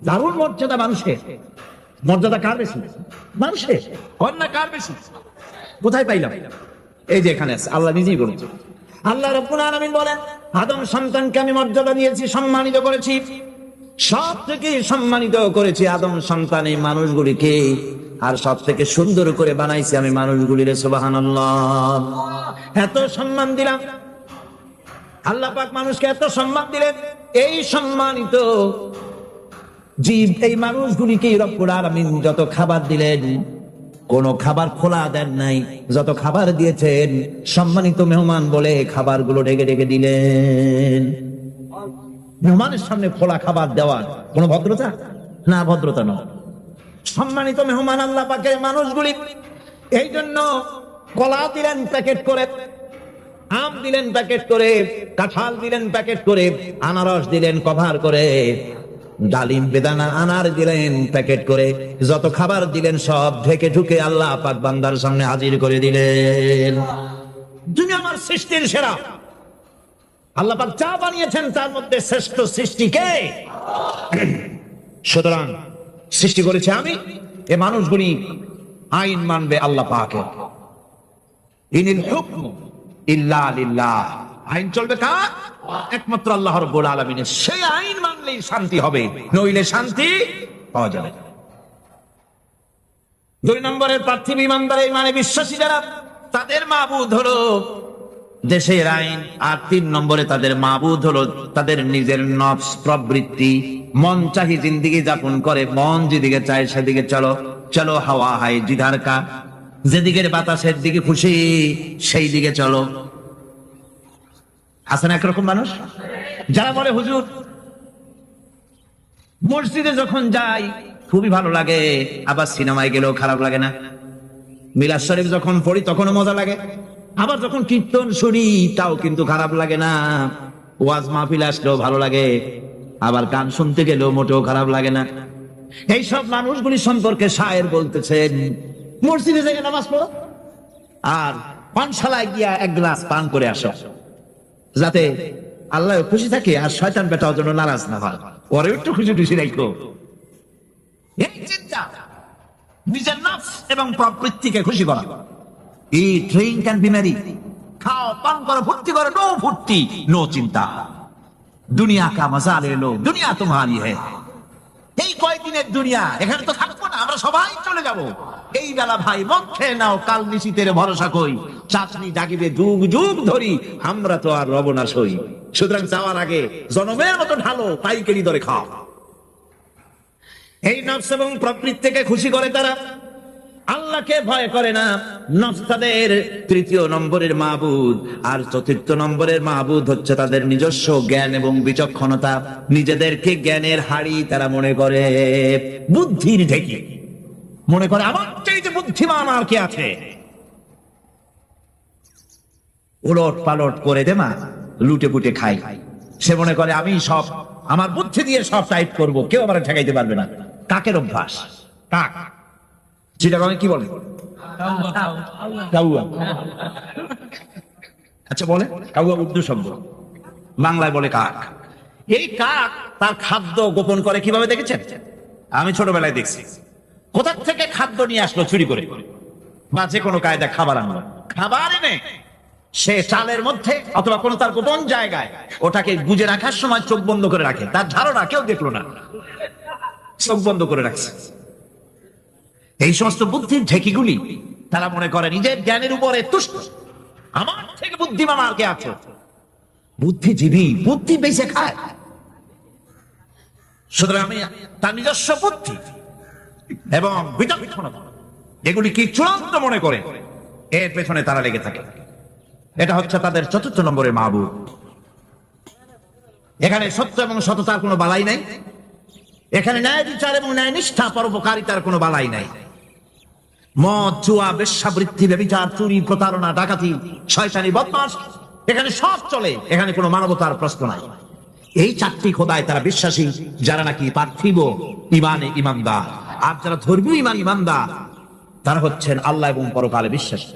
দারুণ মর্যাদা। মানুষের মর্যাদা কার বেশি? মানুষের। কন্যা কার বেশি? কোথায় পাইলাম? এই যে এখানে আছে, আল্লাহ নিজেই বলেছেন। আল্লাহ রাব্বুল আলামিন বলেন, আদম সন্তানকে আমি মর্যাদা দিয়েছি, সম্মানিত করেছি, সব থেকে সম্মানিত করেছি আদম সন্তান এই মানুষগুলিকে, আর সব থেকে সুন্দর করে বানাইছি আমি মানুষগুলির। সুবহানাল্লাহ। এত সম্মান দিলাম আল্লাহ পাক, মানুষকে এত সম্মান দিলেন। এই সম্মানিত জীব, এই মানুষগুলিকে রব্বুল আলামিন যত খাবার দিলেন, কোন খাবার খোলা দেন নাই। যত খাবার দিয়েছেন, সম্মানিত মেহমান বলে খাবারগুলো ঢেকে ঢেকে দিলেন। মেহমানের সামনে খোলা খাবার দেওয়ার কোন ভদ্রতা? না, ভদ্রতা নয়। সম্মানিত মেহমান আল্লাহ পাকের মানুষগুলি। এই জন্য কলা দিলেন প্যাকেট করে, আম দিলেন প্যাকেট করে, কাঁঠাল দিলেন প্যাকেট করে, আনারস দিলেন কভার করে, ডালিম, বেদানা, আনার দিলেন প্যাকেট করে। যত খাবার দিলেন সব ঢেকে ঢুকে আল্লাহ পাক বান্দার সামনে হাজির করে দিলেন। তুমি আমার সৃষ্টির সেরা। আল্লাহ পাক যা বানিয়েছেন তার মধ্যে শ্রেষ্ঠ সৃষ্টি কে? সুতরাং সৃষ্টি করেছে আমি, এ মানুষগুলি আইন মানবে আল্লাহ পাকের। ইনিল হুকমু ইল্লা লিল্লাহ। আইন চলবে কার? একমাত্র আল্লাহ রাব্বুল আলামিনের। সেই আইন মানলেই শান্তি হবে, নইলে শান্তি পাওয়া যাবে না। 2 নম্বরের পার্থিব ইমানদার, মানে বিশ্বাসী যারা, তাদের মাবুদ হলো দেশের আইন। আর 3 নম্বরে তাদের মাবুদ হলো তাদের নিজের নফস, প্রবৃত্তি, মন চাহি জিন্দেগি যাপন করে। মন যেদিকে চায় সেদিকে চলো, চলো হাওয়া হায় জিধার কা, যেদিকের বাতাসের দিকে খুশি সেই দিকে চলো। আছে না একরকম মানুষ যারা বলে, হুজুর মসজিদে যখন যাই খুবই ভালো লাগে, আবার সিনেমায় গেলেও খারাপ লাগে না। মিলাদ শরীফ যখন পড়ি তখনও মজা লাগে, আবার যখন কীর্তন শুনি তাও কিন্তু খারাপ লাগে না। ওয়াজ মাহফিল আসলেও ভালো লাগে, আবার গান শুনতে গেলেও মোটেও খারাপ লাগে না। এইসব মানুষগুলি সম্পর্কে শায়ের বলতেছেন, মসজিদে থেকে নামাজ পড়ো আর পানশালায় গিয়া এক গ্লাস পান করে আসো, যাতে আল্লাহ খুশি থাকে আর শয়তান বেটাও যেন নারাজ না হয়, ওরে একটু খুশি খুশি রাখো। এই চিন্তা নিজের নফস এবং প্রবৃত্তিকে খুশি করা। Eat, drink and be merry. খাও, পান করো, ফুর্তি করো, নো ফুর্তি, নো চিন্তা। দুনিয়া কা মজা লে লো, দুনিয়া তোমারি হ্যায়। এই কয়দিনের দুনিয়া, এখানে তো থাকবো না, আমরা সবাই চলে যাব। এই বেলা ভাই মদ খেয়ে নাও, কাল নিশীতের ভরসা কই, চাচনি জাগিবে যুগ যুগ ধরি, আমরা তো আর রব না সই। সুতরাং যাওয়ার আগে জনমের মতো ঢালো, পাইকারি দরে খাও। এই নফস এবং প্রবৃত্তিকে খুশি করে তারা, আল্লাহকে ভয় করে না। নফস তাদের তৃতীয় নম্বরের মাবুদ, আর চতুর্থ নম্বরের মাবুদ হচ্ছে তাদের নিজস্ব জ্ঞান এবং বিচক্ষণতা। নিজেদেরকে জ্ঞানের হাড়ি তারা মনে করে, বুদ্ধির ঢেকি মনে করে, আমার চাইতে বুদ্ধিমান আর কে আছে। উলট পালট করে দে মা, লুটে পুটে খাই। সে মনে করে আমি সব আমার বুদ্ধি দিয়ে সব টাইট করব, কেউ আমার ঠেকাইতে পারবে না। কাকের অভ্যাস, কাক চিটাগাঁয়ে কি বলে? কাউয়া। আচ্ছা বলে কাউয়া উর্দু শব্দ, বাংলায় বলে কাক। এই কাক তার খাদ্য গোপন করে কিভাবে দেখেছেন? আমি ছোটবেলায় দেখছি। কোথা থেকে খাদ্য নিয়ে আসলো চুরি করে, বা যে কোনো কায়দা খাবার আনলো, খাবার এনে সে চালের মধ্যে অথবা কোনো তার গোপন জায়গায় ওটাকে গুজে রাখার সময় চোখ বন্ধ করে রাখে। তার ধারণা কেউ দেখলো না, চোখ বন্ধ করে রাখছে। এই সমস্ত বুদ্ধির ঢেকিগুলি তারা মনে করে নিজের জ্ঞানের উপরে তুষ্ট, আমার থেকে বুদ্ধিমান আর কে আছে। বুদ্ধিজীবী বুদ্ধি বেঁচে খায়। সুতরাং আমি তার নিজস্ব বুদ্ধি এবং বিচক্ষণতা এগুলি কি চূড়ান্ত মনে করে এর পেছনে তারা লেগে থাকে। এটা হচ্ছে তাদের চতুর্থ নম্বরের মাবুদ। এখানে সত্য এবং সততার কোনো বালাই নাই, এখানে ন্যায় বিচার এবং ন্যায় নিষ্ঠা পরোপকারিতার কোনো বালাই নাই। মদ, জুয়া, বেশ্যাবৃত্তি, ব্যভিচার, চুরি, প্রতারণা, ডাকাতি, শয়তানি, বদমাশ, এখানে সব চলে। এখানে কোনো মানবতার প্রশ্ন নাই। এই চারটি খোদায় তারা বিশ্বাসী, যারা নাকি পার্থিব ইমানে ইমানদার। আর যারা ধর্মীয় ইমানদার তারা হচ্ছেন আল্লাহ এবং পরকালে বিশ্বাসী।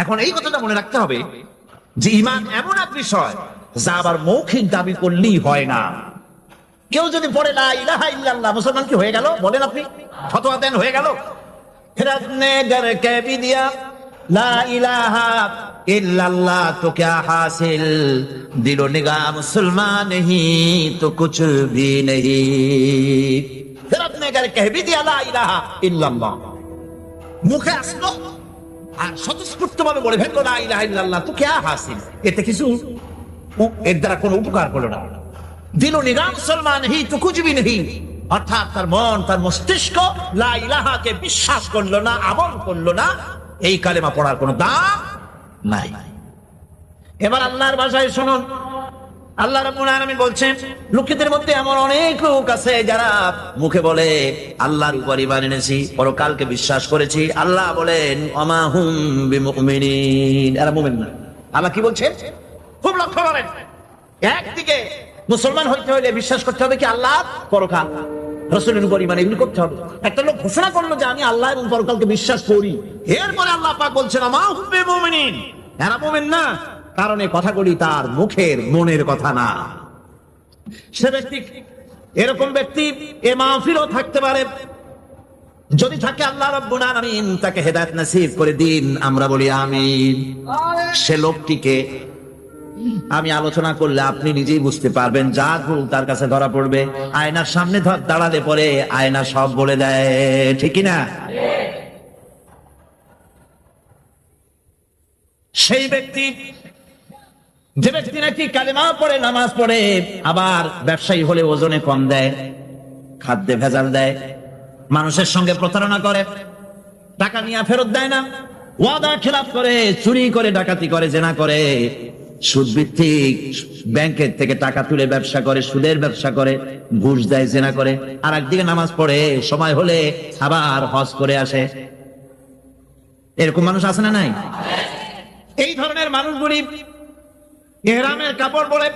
এখন এই কথাটা মনে রাখতে হবে যে ইমান এমন এক বিষয় যা আবার মৌখিক দাবি করলেই হয় না। কেউ যদি পড়ে লা ইলাহা ইল্লাল্লাহ, মুসলমান কি হয়ে গেল? বলেন আপনি, ফতোয়া দেন হয়ে গেল? फिरने घर के भी दिया ला इलाहा इल्लल्लाह तो क्या हासिल, दिलो निगाह मुसलमान नहीं तो कुछ भी नहीं। फिरने घर के भी दिया ला इलाहा इल्लल्लाह, মুখে আসলো আর স্বতঃস্ফূর্ত ভাবে বলে ফেললো লা ইলাহা ইল্লাল্লাহ, তো क्या हासिल, এতে কিছু এর দ্বারা কোনো উপকার হলো না। দিলো নিগাহ মুসলমান নেই তো কুছ ভি নেই, অর্থাৎ তার মন, তার মস্তিষ্ক লা ইলাহাকে বিশ্বাস করলো না, আমল করলো না। এই কালেমা পড়ার কোনো দাম নাই। এবার আল্লাহর ভাষায় শুনুন, আল্লাহ রাব্বুল আলামিন বলছেন, লোকেদের মধ্যে এমন অনেক লোক আছে যারা মুখে বলে আল্লাহর উপর ঈমান এনেছি, পরকালকে বিশ্বাস করেছি। আল্লাহ বলেন ওমা হুম বিমুমিনিন, এরা মুমিন না। আল্লাহ কি বলছেন খুব লক্ষ্য করেন। একদিকে মুসলমান হইতে হইলে বিশ্বাস করতে হবে কি আল্লাহ, পরকাল, রাসূলের উপর ঈমান, এগুলো করতে হবে। একটা লোক ঘোষণা করলো যে আমি আল্লাহ এবং পরকালকে বিশ্বাস করি, এরপরে আল্লাহ পাক বলছেন ওমা হুম বিমুমিনিন, এরা মুমিন না। কারণ এই কথাগুলি তার মুখের, মনের কথা না। সে ব্যক্তি, এরকম ব্যক্তি এ মাহফিলও থাকতে পারে। যদি থাকে আল্লাহ রাব্বুল আলামিন তাকে হেদায়েত নসিব করে দিন, আমরা বলি আমিন। সে লোকটিকে আমি আলোচনা করলে আপনি নিজেই বুঝতে পারবেন, যা ভুল তার কাছে ধরা পড়বে। আয়নার সামনে দাঁড়ালে পরে আয়না সব বলে দেয়, ঠিক না? সেই ব্যক্তি, যে ব্যক্তি নাকি কালেমা পড়ে, নামাজ পড়ে, আবার ব্যবসায়ী হলে ওজনে কম দেয়, খাদ্যে ভেজাল দেয়, মানুষের সঙ্গে প্রতারণা করে, টাকা নিয়ে ফেরত দেয় না, ওয়াদা খেলাফ করে, চুরি করে, ডাকাতি করে, জেনা করে, সুদ ভিত্তিক ব্যাংকের থেকে টাকা তুলে ব্যবসা করে, সুদের ব্যবসা করে, ঘুষ দেয়, জেনা করে, আর একদিকে নামাজ পড়ে, সময় হলে আবার হজ করে আসে। এরকম মানুষ আছে না নাই? এই ধরনের মানুষগুলি ইহরামের কাপড় পরে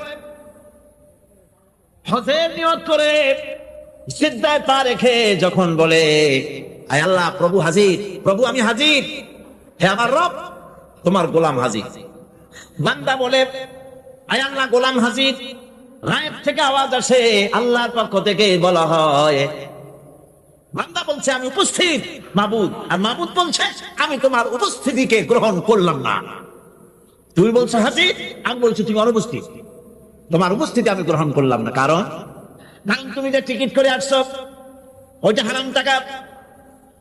হজের নিয়ত করে সিজদায় পা রেখে যখন বলে আয় আল্লাহ, প্রভু হাজির, প্রভু আমি হাজির, হে আমার রব, তোমার গোলাম হাজির। বান্দা বলে আয় আল্লাহ, গোলাম হাজির। গায়েব থেকে আওয়াজ আসে, আল্লাহর পক্ষ থেকে বলা হয়, বান্দা বলছে আমি উপস্থিত মাবুদ, আর মাবুদ বলছে আমি তোমার উপস্থিতিকে গ্রহণ করলাম না। তুমি বলছো হাজির, আমি বলছি তুমি অনুপস্থিত, তোমার উপস্থিতি আমি গ্রহণ করলাম না। কারণ তুমি যে টিকিট করে আসছো ওইটা হারাম টাকা,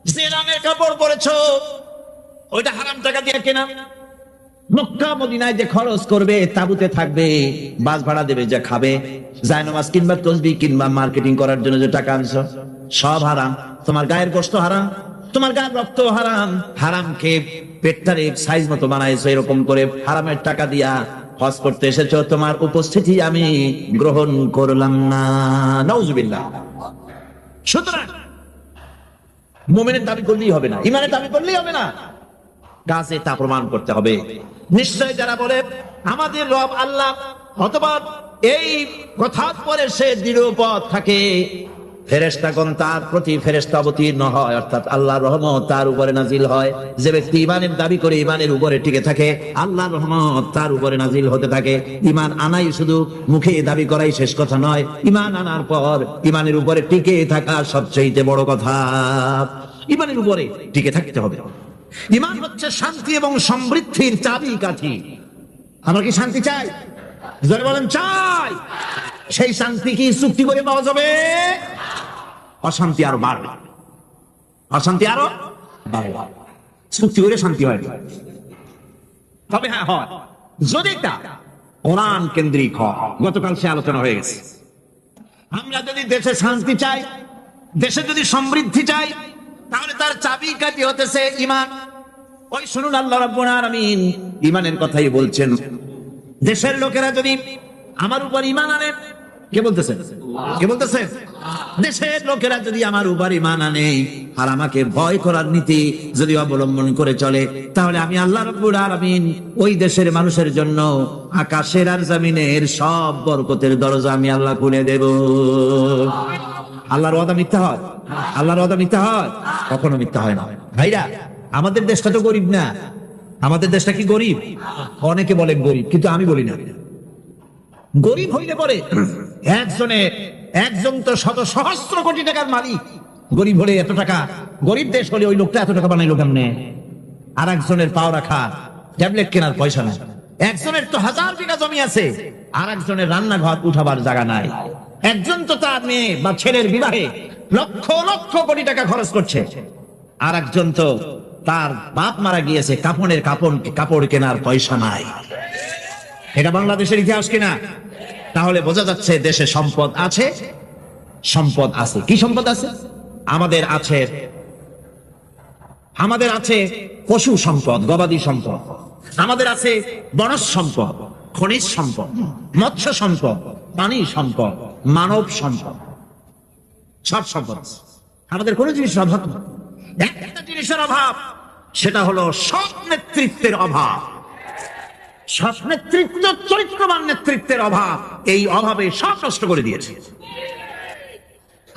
যে রঙের কাপড় পরেছো ওইটা হারাম টাকা দিয়ে কেনা, মক্কা মদিনায় যে খরচ করবে, তাবুতে থাকবে, বাস ভাড়া দেবে, যা খাবে, জায়নামাজ কিংবা তসবিহ কিংবা মার্কেটিং করার জন্য যে টাকা আনছো, সব হারাম। তোমার গায়ের গোশত হারাম, তোমার গায়ের রক্ত হারাম। হারাম খেয়ে পেটটারে সাইজ মতো বানাইছো, এরকম করে হারামের টাকা দিয়া হজ করতে এসেছো, তোমার উপস্থিতি আমি গ্রহণ করলাম না। নাউজুবিল্লাহ। সুতরাং মুমিনের দাবি করলেই হবে না, ইমানের দাবি করলেই হবে না, কাজে তা প্রমাণ করতে হবে। নিশ্চয় যারা বলে আমাদের রব আল্লাহ, অথবা এই কথার পরে সে দৃঢ় পথ থাকে, ফেরেশতাগণ তার প্রতি ফেরেশতা অবতীর্ণ হয়, অর্থাৎ আল্লাহর রহমত তার উপরে নাজিল হয়। যে ব্যক্তি ইমানের দাবি করে ইমানের উপরে টিকে থাকে, আল্লাহর রহমত তার উপরে নাজিল হতে থাকে। ইমান আনাই শুধু মুখে দাবি করাই শেষ কথা নয়, ইমান আনার পর ইমানের উপরে টিকে থাকা সবচেয়ে বড় কথা। ইমানের উপরে টিকে থাকতে হবে। ইমান হচ্ছে শান্তি এবং সমৃদ্ধির চাবিকাঠি। আমরা কি শান্তি চাই? জোরে বলেন চাই। সেই শান্তি কি চুক্তি করে পাওয়া যাবে? অশান্তি আরো বাড়বে, অশান্তি আরো বাড়বে। চুক্তি করে শান্তি হয়, তবে হ্যাঁ হয় যদি তা কোরআন কেন্দ্রিক হয়। গতকাল সে আলোচনা হয়ে গেছে। আমরা যদি দেশে শান্তি চাই, দেশে যদি সমৃদ্ধি চাই, তাহলে তার চাবিকাঠি হতেছে ঈমান। ওই শুনুন, আল্লাহ রাব্বুল আলামিন ঈমানের কথাই বলছেন। দেশের লোকেরা যদি আমার উপর ঈমান আনে, কে বলতেছেন? কে বলতেছেন? দেশের লোকেরা যদি আমার উপর ঈমান আনে আর আমাকে ভয় করার নীতি যদি অবলম্বন করে চলে, তাহলে আমি আল্লাহ রাব্বুল আলামিন ওই দেশের মানুষের জন্য আকাশের আর জমিনের সব বরকতের দরজা আমি আল্লাহ খুলে দেব। আল্লাহর ওয়াদা মিথ্যা হয়? আল্লাহর ওয়াদা মিথ্যা হয়? কখনো মিথ্যা হয় না। ভাইরা, আমাদের দেশটা তো গরিব না। আমাদের দেশটা কি গরিব? অনেকে বলেন গরিব, কিন্তু আমি বলি না। গরিব হইলে পরে একজন তো শত সহস্র কোটি টাকার মালিক। গরিব হলে এত টাকা, গরিব দেশ হলে ওই লোকটা এত টাকা বানাইলো কেমনে? আর একজনের পাও রাখা, ট্যাবলেট কেনার পয়সা নাই। একজনের তো 1000 বিঘা জমি আছে, আর একজনের রান্নাঘর উঠাবার জায়গা নাই। একজন তো তার মেয়ে বা ছেলের বিবাহে লক্ষ লক্ষ কোটি টাকা খরচ করছে, আর একজন তো তার বাপ মারা গিয়েছে, কাপড় কেনার পয়সা নাই। এটা বাংলাদেশের ইতিহাস কিনা? তাহলে বোঝা যাচ্ছে দেশে সম্পদ আছে, সম্পদ আছে। কি সম্পদ আছে? আমাদের আছে পশু সম্পদ, গবাদি সম্পদ, আমাদের আছে বনজ সম্পদ, খনিজ সম্পদ, মৎস্য সম্পদ, পানি সম্পদ, মানব সম্পদ, সব সম্পদ আছে। আমাদের কোন জিনিসের অভাব নেই। একটা জিনিসের অভাব, সেটা হলো সৎ নেতৃত্বের অভাব। সৎ নেতৃত্ব, চরিত্রবান নেতৃত্বের অভাব। এই অভাবে সব নষ্ট করে দিয়েছে।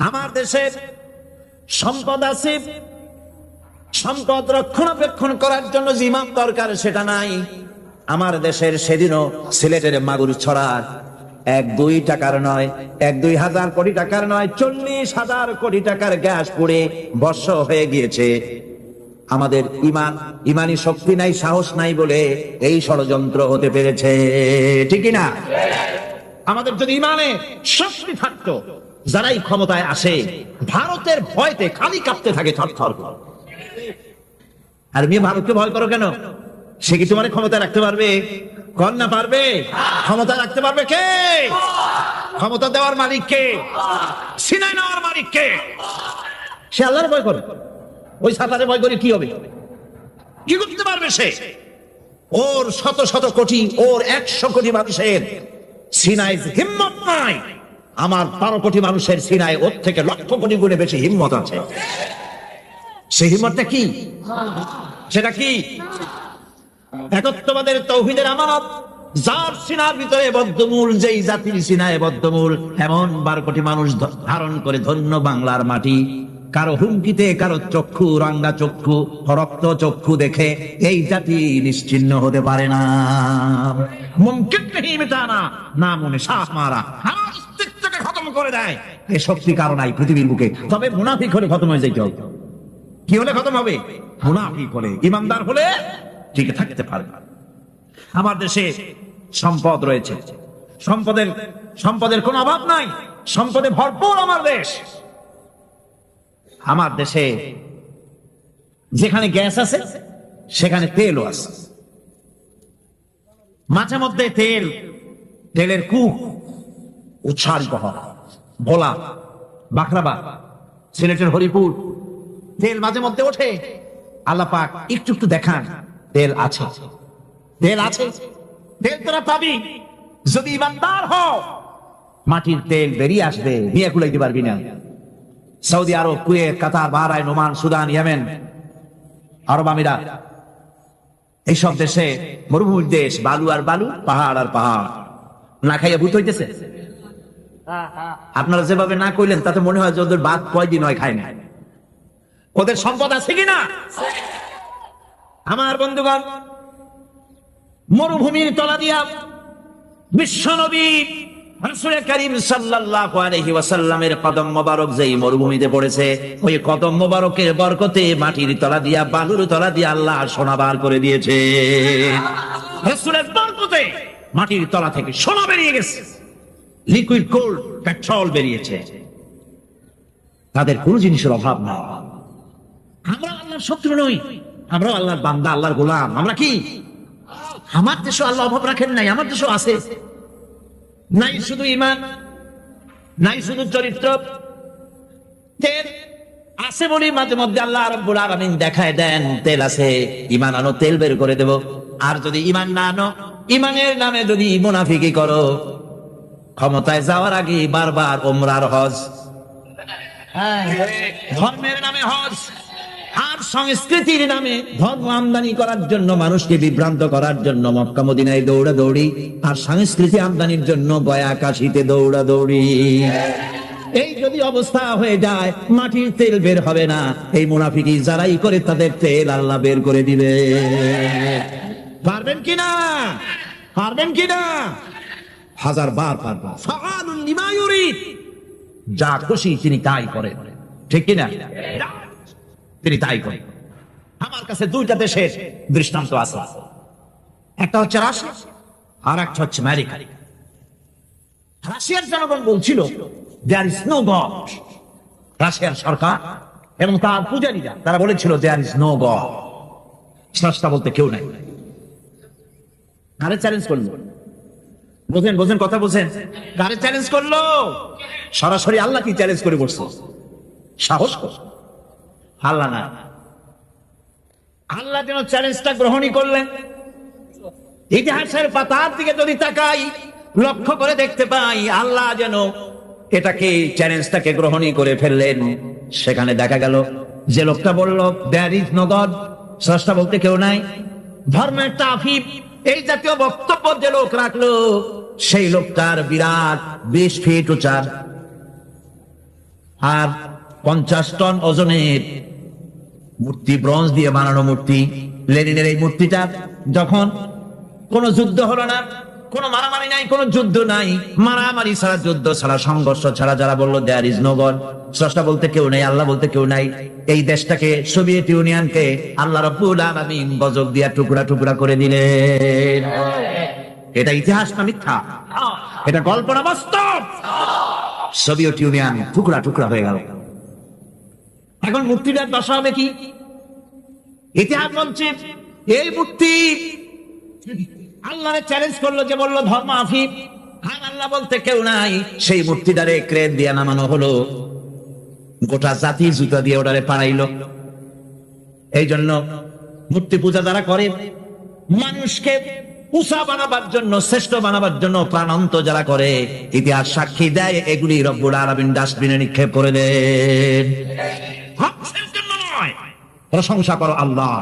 আমার দেশে সম্পদ আছে, সম্পদ রক্ষণাবেক্ষণ করার জন্য যে ইমাম দরকার সেটা নাই। আমার দেশের সেদিনও সিলেটের মাগুর ছড়ার 1-2 টাকার নয়, 1-2 হাজার কোটি টাকার নয়, 40,000 কোটি টাকার গ্যাস পুড়ে ভস্ম হয়ে গিয়েছে। আমাদের ইমানি শক্তি নাই, সাহস নাই বলে এই ষড়যন্ত্র হতে পেরেছে। ঠিক না? আমাদের যদি ইমানে শক্তি থাকতো, যারাই ক্ষমতায় আসে ভারতের ভয়তে খালি কাঁপতে থাকে থরথর করে। আর মেয়ে ভারতকে ভয় করো কেন? সে কি তোমার ক্ষমতায় রাখতে পারবে? কর না পারবে? ক্ষমতা রাখতে পারবে কে? ক্ষমতা দেওয়ার মালিক কে? সিনাই নেওয়ার মালিক কে? সে আল্লাহর ভয় করে। ওই সাতারে ভয় করে কি হবে? কি করতে পারবে সে? ওর শত শত কোটি, ওর 100 কোটি মানুষের সিনায় হিম্মত নাই, আমার 12 কোটি মানুষের সিনায় ওর থেকে লক্ষ কোটি গুণে বেশি হিম্মত আছে। সেই হিম্মতটা কি? সেটা কি? একত্ববাদের তৌহিদের আমানত, যার সিনার ভিতরে বদ্ধমূল, যেই জাতির সিনায় বদ্ধমূল এমন 12 কোটি মানুষ ধারণ করে ধন্য বাংলার মাটি। কারো হুমকিতে, কারো চক্ষু, রাঙ্গা চক্ষু, রক্ত চক্ষু দেখে এই জাতি নিশ্চিহ্ন হতে পারে না। মুমকিন নেই মিটানা, না মনে শাহ মারা, আমার অস্তিত্বকে খতম করে দেয়। এ শক্তি কারো নাই পৃথিবীর বুকে। তবে মুনাফিক হলে খতম হয়ে যাইতে হবে। কি হলে খতম হবে? মুনাফিক হলে। ইমানদার হলে টিকে থাকতে পারবে। আমার দেশে সম্পদ রয়েছে, সম্পদের কোনো অভাব নাই, সম্পদে ভরপুর আমার দেশ। আমার দেশে যেখানে গ্যাস আছে সেখানে তেলও আছে। মাঝে মধ্যে তেলের কূপ উৎসারিত হয়। ভোলা, বাখরাবাদ, সিলেটের হরিপুর, তেল মাঝে মধ্যে ওঠে। আল্লাহ পাক একটু একটু দেখান তেল আছে, তেল আছে। তেল তোরা পাবি যদি ইমানদার হও। মাটির তেল বেরিয়ে আসবে, নিয়ে কুলাইতে পারবি না। সৌদি আরব, কুয়েত, কাতার, বাহরাইন, ওমান, সুদান, ইয়েমেন, আরব আমিরাত, এইসব দেশে মরুভূমির দেশ, বালু আর বালু, পাহাড় আর পাহাড়। না খাইয়া ভূত হইতেছে। আপনারা যেভাবে না কইলেন তাতে মনে হয় যে ওদের বাদ কয়দিন হয় খায় না। ওদের সম্পদ আছে কিনা? আমার বন্ধুগণ, মরুভূমির তলা দিয়া বিশ্বনবী রাসূল করিম সাল্লাল্লাহু আলাইহি ওয়াসাল্লামের কদম মোবারক যেই মরুভূমিতে পড়েছে, ওই কদম মোবারকের বরকতে মাটির তলা দিয়া, বালুর তলা দিয়া আল্লাহ সোনা বার করে দিয়েছে। রাসূলের বরকতে মাটির তলা থেকে সোনা বেরিয়ে গেছে, লিকুইড গোল্ড, পেট্রোল বেরিয়েছে। তাদের কোন জিনিসের অভাব নাই। আমরা আল্লাহর শত্রু নই, আমরা আল্লাহর বান্দা, আল্লাহর গোলাম। আমরা কি? আমার দেশে আল্লাহ অভাব রাখেন নাই, আমার দেশে আছে। নাই শুধু ঈমান, নাই শুধু চরিত্র, তেল আছে বলি মাঝে মধ্যে আল্লাহ রাব্বুল আলামিন দেখায় দেন তেল আছে, ঈমান আনো, তেল বের করে দেব। আর যদি ঈমান না আনো, ঈমানের নামে যদি মুনাফিকি করো, ক্ষমতায় যাওয়ার আগে বারবার উমরার হজ, ধর্মের নামে হজ, আর সংস্কৃতির নামে ধর্ম আমদানি করার জন্য, মানুষকে বিভ্রান্ত করার জন্য মক্কা মদিনায় দৌড়া দৌড়ি, আর সংস্কৃতি আমদানির জন্য গয়া কাশীতে দৌড়া দৌড়ি। এই যদি অবস্থা হয়ে যায়, মাটির তেল বের হবে না। এই মুনাফিকি যারাই করে তাদের তেল আল্লাহ বের করে দিবে। পারবেন কিনা? পারবেন কিনা? 1000 বার পারবেন। ফাআলুন লিমা ইউরিদ, যা খুশি তিনি তাই করেন, ঠিক কিনা? তিনি তাই করেন। আমার কাছে 2টা দেশের দৃষ্টান্ত আছে। একটা হচ্ছে রাশিয়া, আর একটা হচ্ছে আমেরিকা। রাশিয়ার জনগণ বলছিল দেয়ার ইজ নো গড। রাশিয়ার সরকার এবং তার পূজারীরা তারা বলেছিল দেয়ার ইজ নো গড, স্রষ্টা বলতে কেউ নাই। কারে চ্যালেঞ্জ করলো? বোঝেন বোঝেন কথা বোঝেন? কারে চ্যালেঞ্জ করলো? সরাসরি আল্লাহ কি চ্যালেঞ্জ করে বসছে? সাহস কর। আল্লাহ না, আল্লাহ যেন চ্যালেঞ্জটা গ্রহণই করলেন। ইতিহাসের পাতার দিকে যদি তাকাই, লক্ষ্য করে দেখতে পাই আল্লাহ যেন এটাকে, চ্যালেঞ্জটাকে গ্রহণই করে ফেললেন। সেখানে দেখা গেল যে লোকটা বলল দেয়ার ইজ নো গড, স্রষ্টা বলতে কেউ নাই, ধর্মের তাফিব, এই জাতীয় বক্তব্য যে লোক রাখলো, সেই লোকটার বিরাট 20 ফিট উঁচা আর 50 টন ওজনের মূর্তি, ব্রোঞ্জ দিয়ে বানানো মূর্তি, লেনিনের এই মূর্তিটা যখন কোন যুদ্ধ হলো না, কোন মারামারি নাই, কোন যুদ্ধ নাই, মারামারি ছাড়া, যুদ্ধ ছাড়া, সংঘর্ষ ছাড়া, যারা বললো দেয়ার ইজ নো গড, স্রষ্টা বলতে কেউ নাই, আল্লাহ বলতে কেউ নাই, এই দেশটাকে, সোভিয়েত ইউনিয়নকে আল্লাহ রাব্বুল আলামিন গজব দিয়া টুকরা টুকরা করে দিলেন। এটা ইতিহাস না মিথ্যা? এটা গল্প না বাস্তব? সোভিয়েত ইউনিয়ন টুকরা টুকরা হয়ে গেল। এখন মূর্তিটার দশা হবে কি? ইতিহাস বলছে এই মূর্তি আল্লাহরে চ্যালেঞ্জ করলো, যে বললো ধর্ম আফিফ, আর আল্লাহ বলতে কেউ নাই। সেই মূর্তিটারে ক্রেন দিয়ে নামানো হলো, গোটা জাতি জুতা দিয়ে ওটারে পাড়াইলো। এই জন্য মূর্তি পূজা যারা করে, মানুষকে উঁচা বানাবার জন্য, শ্রেষ্ঠ বানাবার জন্য প্রাণান্ত যারা করে, ইতিহাস সাক্ষী দেয় এগুলি রব্বুল আলামিন ডাস্টবিনে নিক্ষেপ করে দেন। ধ্বংসের জন্য নয়, প্রশংসা করো আল্লাহ।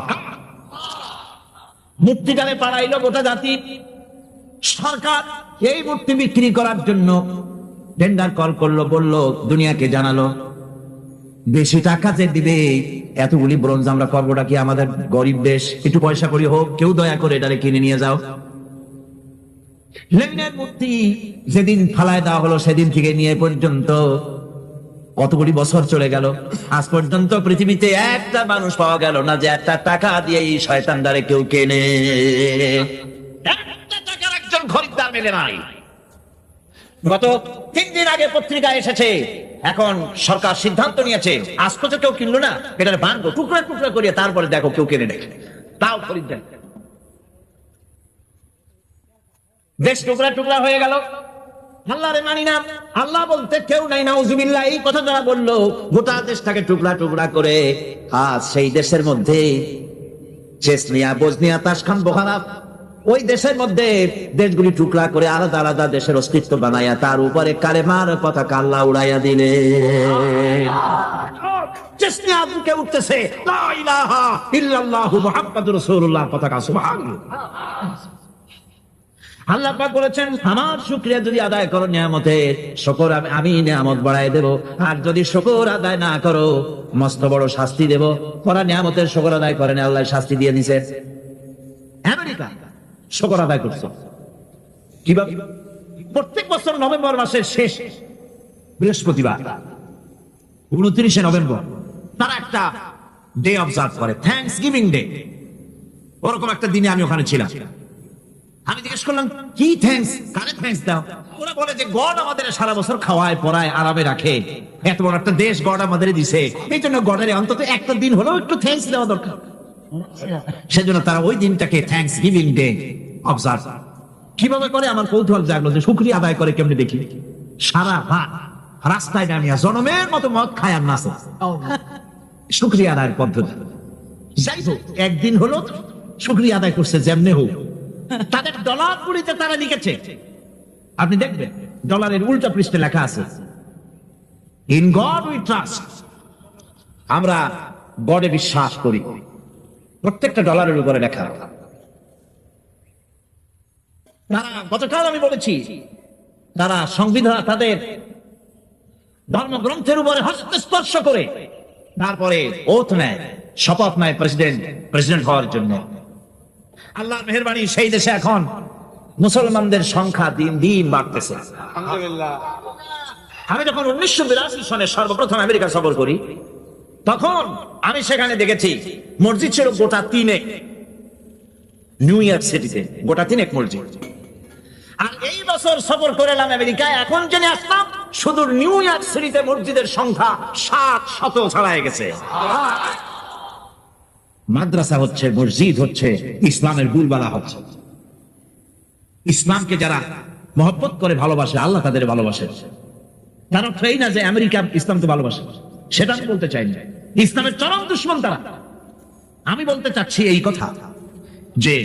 মূর্তিটারে পাড়াইলো গোটা জাতি। সরকার এই মূর্তি বিক্রি করার জন্য টেন্ডার কল করলো, বললো দুনিয়াকে জানালো বেশি টাকা যে দিবে এতগুলি ব্রোঞ্জ আমরা করবোটা কি, আমাদের গরিব দেশ, একটু পয়সা করি হোক, কেউ দয়া করে এটারে কিনে নিয়ে যাও। লেনিনের মূর্তি যেদিন ফালায় দেওয়া হলো সেদিন থেকে নিয়ে পর্যন্ত কতগুলি বছর চলে গেল, আজ পর্যন্ত পৃথিবীতে একটা মানুষ পাওয়া গেল না যে একটা টাকা দিয়ে এই শয়তানদারে কেউ কেনে। একটা টাকার একজন খরিদ্দার মেলে নাই। গত 3 দিন আগে পত্রিকা এসেছে, এখন সরকার সিদ্ধান্ত নিয়েছে আজ তো কেউ কিনলো না, এটা ভাঙবো, টুকরা টুকরা করিয়ে তারপরে দেখো কেউ কিনে নেয়, তাও খরিদ্দার। দেশ টুকরা টুকরা হয়ে গেল। আল্লাহরে মানি না, আল্লাহ বলতে কেউ নাই, নাউজুবিল্লাহ। এই কথা যারা বললো গোটা দেশটাকে টুকরা টুকরা করে, আজ সেই দেশের মধ্যে চেচনিয়া, বজনিয়া, তাসখান, বোখারা, ওই দেশের মধ্যে দেশগুলি টুকরা করে আলাদা আলাদা দেশের অস্তিত্ব বানাইয়া তার উপরে কালেমার পতাকা আল্লাহ উড়াইয়া দিলে। চেচনিয়া বুকে উঠতেছে লা ইলাহা ইল্লাল্লাহু মুহাম্মাদুর রাসূলুল্লাহ পতাকা। সুবহানাল্লাহ। আল্লাহ পাক বলেছেন আমার শুকরিয়া যদি আদায় করো নিয়ামতের, শুকর আমি নিয়ামত বাড়ায় দেব, আর যদি শুকর আদায় না করো মস্ত বড় শাস্তি দেব। ওরা নিয়ামতের শুকর আদায় করে না, আল্লাহ শাস্তি দিয়ে দিছে। আমেরিকা শুকর আদায় করছে কিভাবে? প্রত্যেক বছর নভেম্বর মাসের শেষ বৃহস্পতিবার 29শে নভেম্বর তারা একটা ডে অবজার্ভ করে, থ্যাঙ্কস গিভিং ডে। ওরকম একটা দিনে আমি ওখানে ছিলাম। আমি জিজ্ঞেস করলাম কি থ্যাঙ্কস, কারে থ্যাঙ্কস দাও? ওরা বলে যে গড আমাদের সারা বছর খাওয়ায় পড়ায় আরামে রাখে, এত বড় একটা দেশ গড আমাদের দিছে, এই জন্য গডের অন্তত একটা দিন হলেও একটু থ্যাঙ্কস দেওয়া দরকার। সেজন্য তারা ওই দিনটাকে থ্যাঙ্কস গিভিং ডে অবজার্ভ। কিভাবে করে আমার কৌতূহল জাগলো যে শুকরিয়া আদায় করে কেমনি দেখি। সারা রাত রাস্তায় নামিয়া জনমের মতো মদ খায় আর নাচে, শুকরিয়া আদায়ের পদ্ধতি। যাই হোক, একদিন হলো শুকরিয়া আদায় করছে যেমনে হোক। তাদের ডলার পুরিতে তারা লিখেছে, আপনি দেখবেন ডলারের উল্টা পৃষ্ঠে লেখা আছে ইন গড উই ট্রাস্ট, আমরা গডে বিশ্বাস করি। প্রত্যেকটা ডলারের উপরে লেখা। তারা গতকাল আমি বলেছি তারা সংবিধান, তাদের ধর্মগ্রন্থের উপরে হস্তস্পর্শ করে তারপরে ওথ নেয়, শপথ নেয় প্রেসিডেন্ট হওয়ার জন্য। আল্লাহর মেহেরবানি, সেই দেশে এখন মুসলমানদের সংখ্যা দিন দিন বাড়তেছে। আমি যখন 1982 সনে সর্বপ্রথম আমেরিকা সফর করি, তখন আমি সেখানে দেখেছি মসজিদ ছিল গোটা 3 নিউ ইয়র্ক সিটিতে, গোটা 3 মসজিদ। আর এই বছর সফর করে এলাম আমেরিকায়, এখন জেনে আসলাম শুধু নিউ ইয়র্ক সিটিতে মসজিদের সংখ্যা 700 ছাড়াই গেছে। মাদ্রাসা হচ্ছে, মসজিদ হচ্ছে, ইসলামের বুলবালা হচ্ছে। ইসলামকে যারা মহব্বত করে ভালোবাসে, আল্লাহ তাদের ভালোবাসে। তার অর্থ এই না যে আমেরিকা ইসলামকে ভালোবাসে, সেটা আমি বলতে চাই না। ইসলামের চরম দুশমন তারা। আমি বলতে চাচ্ছি এই কথা যে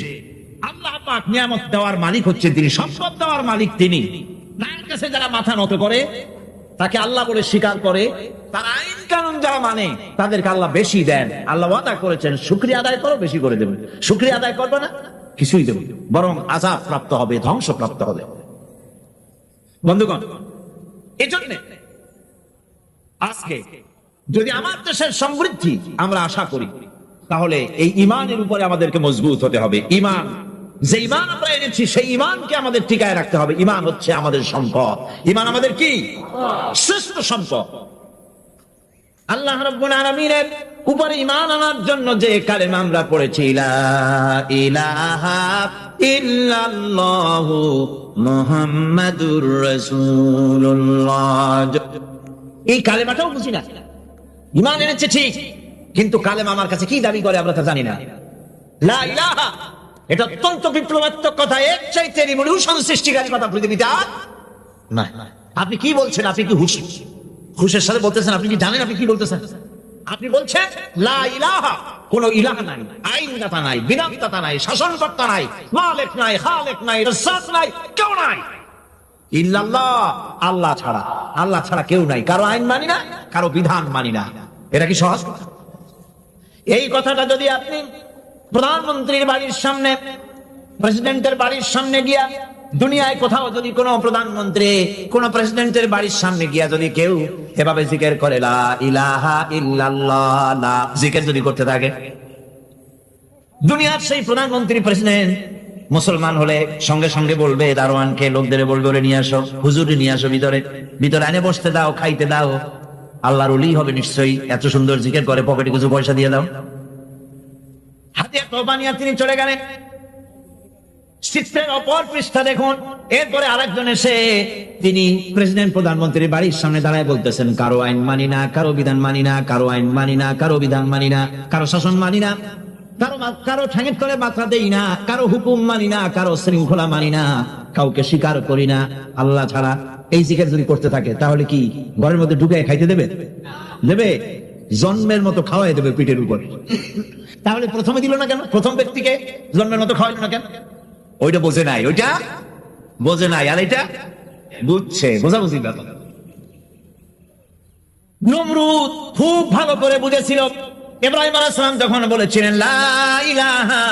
আল্লাহ পাক নিয়ামত দেওয়ার মালিক হচ্ছে তিনি, সম্পদ দেওয়ার মালিক তিনি। তার কাছে যারা মাথা নত করে, তাকে আল্লাহ বলে স্বীকার করে, তার আইন কানুন যারা মানে, তাদেরকে আল্লাহ বেশি দেন। আল্লাহ ওয়াদা করেছেন শুকরিয়া আদায় করো, বেশি করে দেবেন। শুকরিয়া আদায় করবে না, কিছুই দেবে, বরং আযাব প্রাপ্ত হবে, ধ্বংস প্রাপ্ত হবে। বন্ধুগণ, এজন্য আজকে যদি আমার দেশের সমৃদ্ধি আমরা আশা করি, তাহলে এই ঈমানের উপরে আমাদেরকে মজবুত হতে হবে। ঈমান, যে ঈমান আমরা এনেছি সেই ঈমানকে আমাদের টিকায় রাখতে হবে। ঈমান হচ্ছে আমাদের সম্পদ। ঈমান আমাদের কি? শ্রেষ্ঠ সম্পদ। আল্লাহ রাব্বুল আলামিনের উপরে ঈমান আনার জন্য যে কালেমা আমরা পড়েছি, লা ইলাহা ইল্লাল্লাহু মুহাম্মাদুর রাসূলুল্লাহ, এই কালেমাটাও বুঝি না। ঈমান এনেছে ঠিক, কিন্তু কালেমা আমার কাছে কি দাবি করে আমরা তা জানি না। লা ইলাহা, এটা অত্যন্ত বিপ্লবাত্মক কথা, এর চাইতে রিভলিউশন সৃষ্টিকারী কথা পৃথিবীতে আর না। আপনি কি বলছেন? আপনি কি হুশের সাথে বলতেছেন? আপনি কি জানেন আপনি কি বলতেছেন? আপনি বলছেন লা ইলাহা, কোনো ইলাহ নাই, আইনদাতা নাই, বিধানদাতা নাই, শাসনকর্তা নাই, মালিক নাই, খালিক নাই, রাজ্জাক নাই, কেউ নাই ইল্লাল্লাহ, আল্লাহ ছাড়া। আল্লাহ ছাড়া কেউ নাই। কারো আইন মানি না, কারো বিধান মানি না। এটা কি সহজ? এই কথাটা যদি আপনি প্রধানমন্ত্রীর বাড়ির সামনে, প্রেসিডেন্টের বাড়ির সামনে গিয়া, দুনিয়ায় কোথাও যদি কোনো প্রধানমন্ত্রী কোন প্রেসিডেন্টের বাড়ির সামনে গিয়া যদি কেউ এভাবে জিকির করে লা ইলাহা ইল্লাল্লাহ, লা জিকির যদি করতে থাকে, দুনিয়ার সেই প্রধানমন্ত্রী প্রেসিডেন্ট মুসলমান হলে সঙ্গে সঙ্গে বলবে দারোয়ানকে, লোকদের বলবে ওরে নিয়ে আসো, হুজুরে নিয়ে আসো, ভিতরে ভিতরে আনে বসতে দাও, খাইতে দাও। আল্লাহর ওলি হবে নিশ্চয়ই, এত সুন্দর জিকির করে, পকেটে কিছু পয়সা দিয়ে দাও। হাতে তোবা নিয়ে তিনি চলে গেলেন। চিত্রের অপর পৃষ্ঠা দেখুন, এরপরে আরেকজন এসে তিনি প্রেসিডেন্ট প্রধানমন্ত্রীর বাড়ির সামনে দাঁড়ায় বলতেছেন, কারো আইন মানি না, কারো বিধান মানি না, কারো আইন মানি না, কারো বিধান মানি না, কারো শাসন মানি না, কারো ঠ্যাঙের তলে মাথা দেই না, কারো হুকুম মানি না, কারো শৃঙ্খলা মানি না, কাউকে স্বীকার করি না আল্লাহ ছাড়া। এই জিকির যদি করতে থাকে তাহলে কি ঘরের মধ্যে ঢুকে খাইতে দেবে? দেবে? জন্মের মতো খাওয়াই দেবে পিঠের উপরে। তাহলে প্রথমে দিল না কেন? প্রথম ব্যক্তিকে জন্মের মতো খাওয়াইল না কেন? ওইটা বোঝে নাই, ওইটা বোঝে নাই, আর এটা বুঝছে, বোঝাবুঝি ব্যাপার। নমরুদ খুব ভালো করে বুঝেছিল। ইব্রাহিম আলাইহিস সালাম যখন বলেছিলেন লা ইলাহা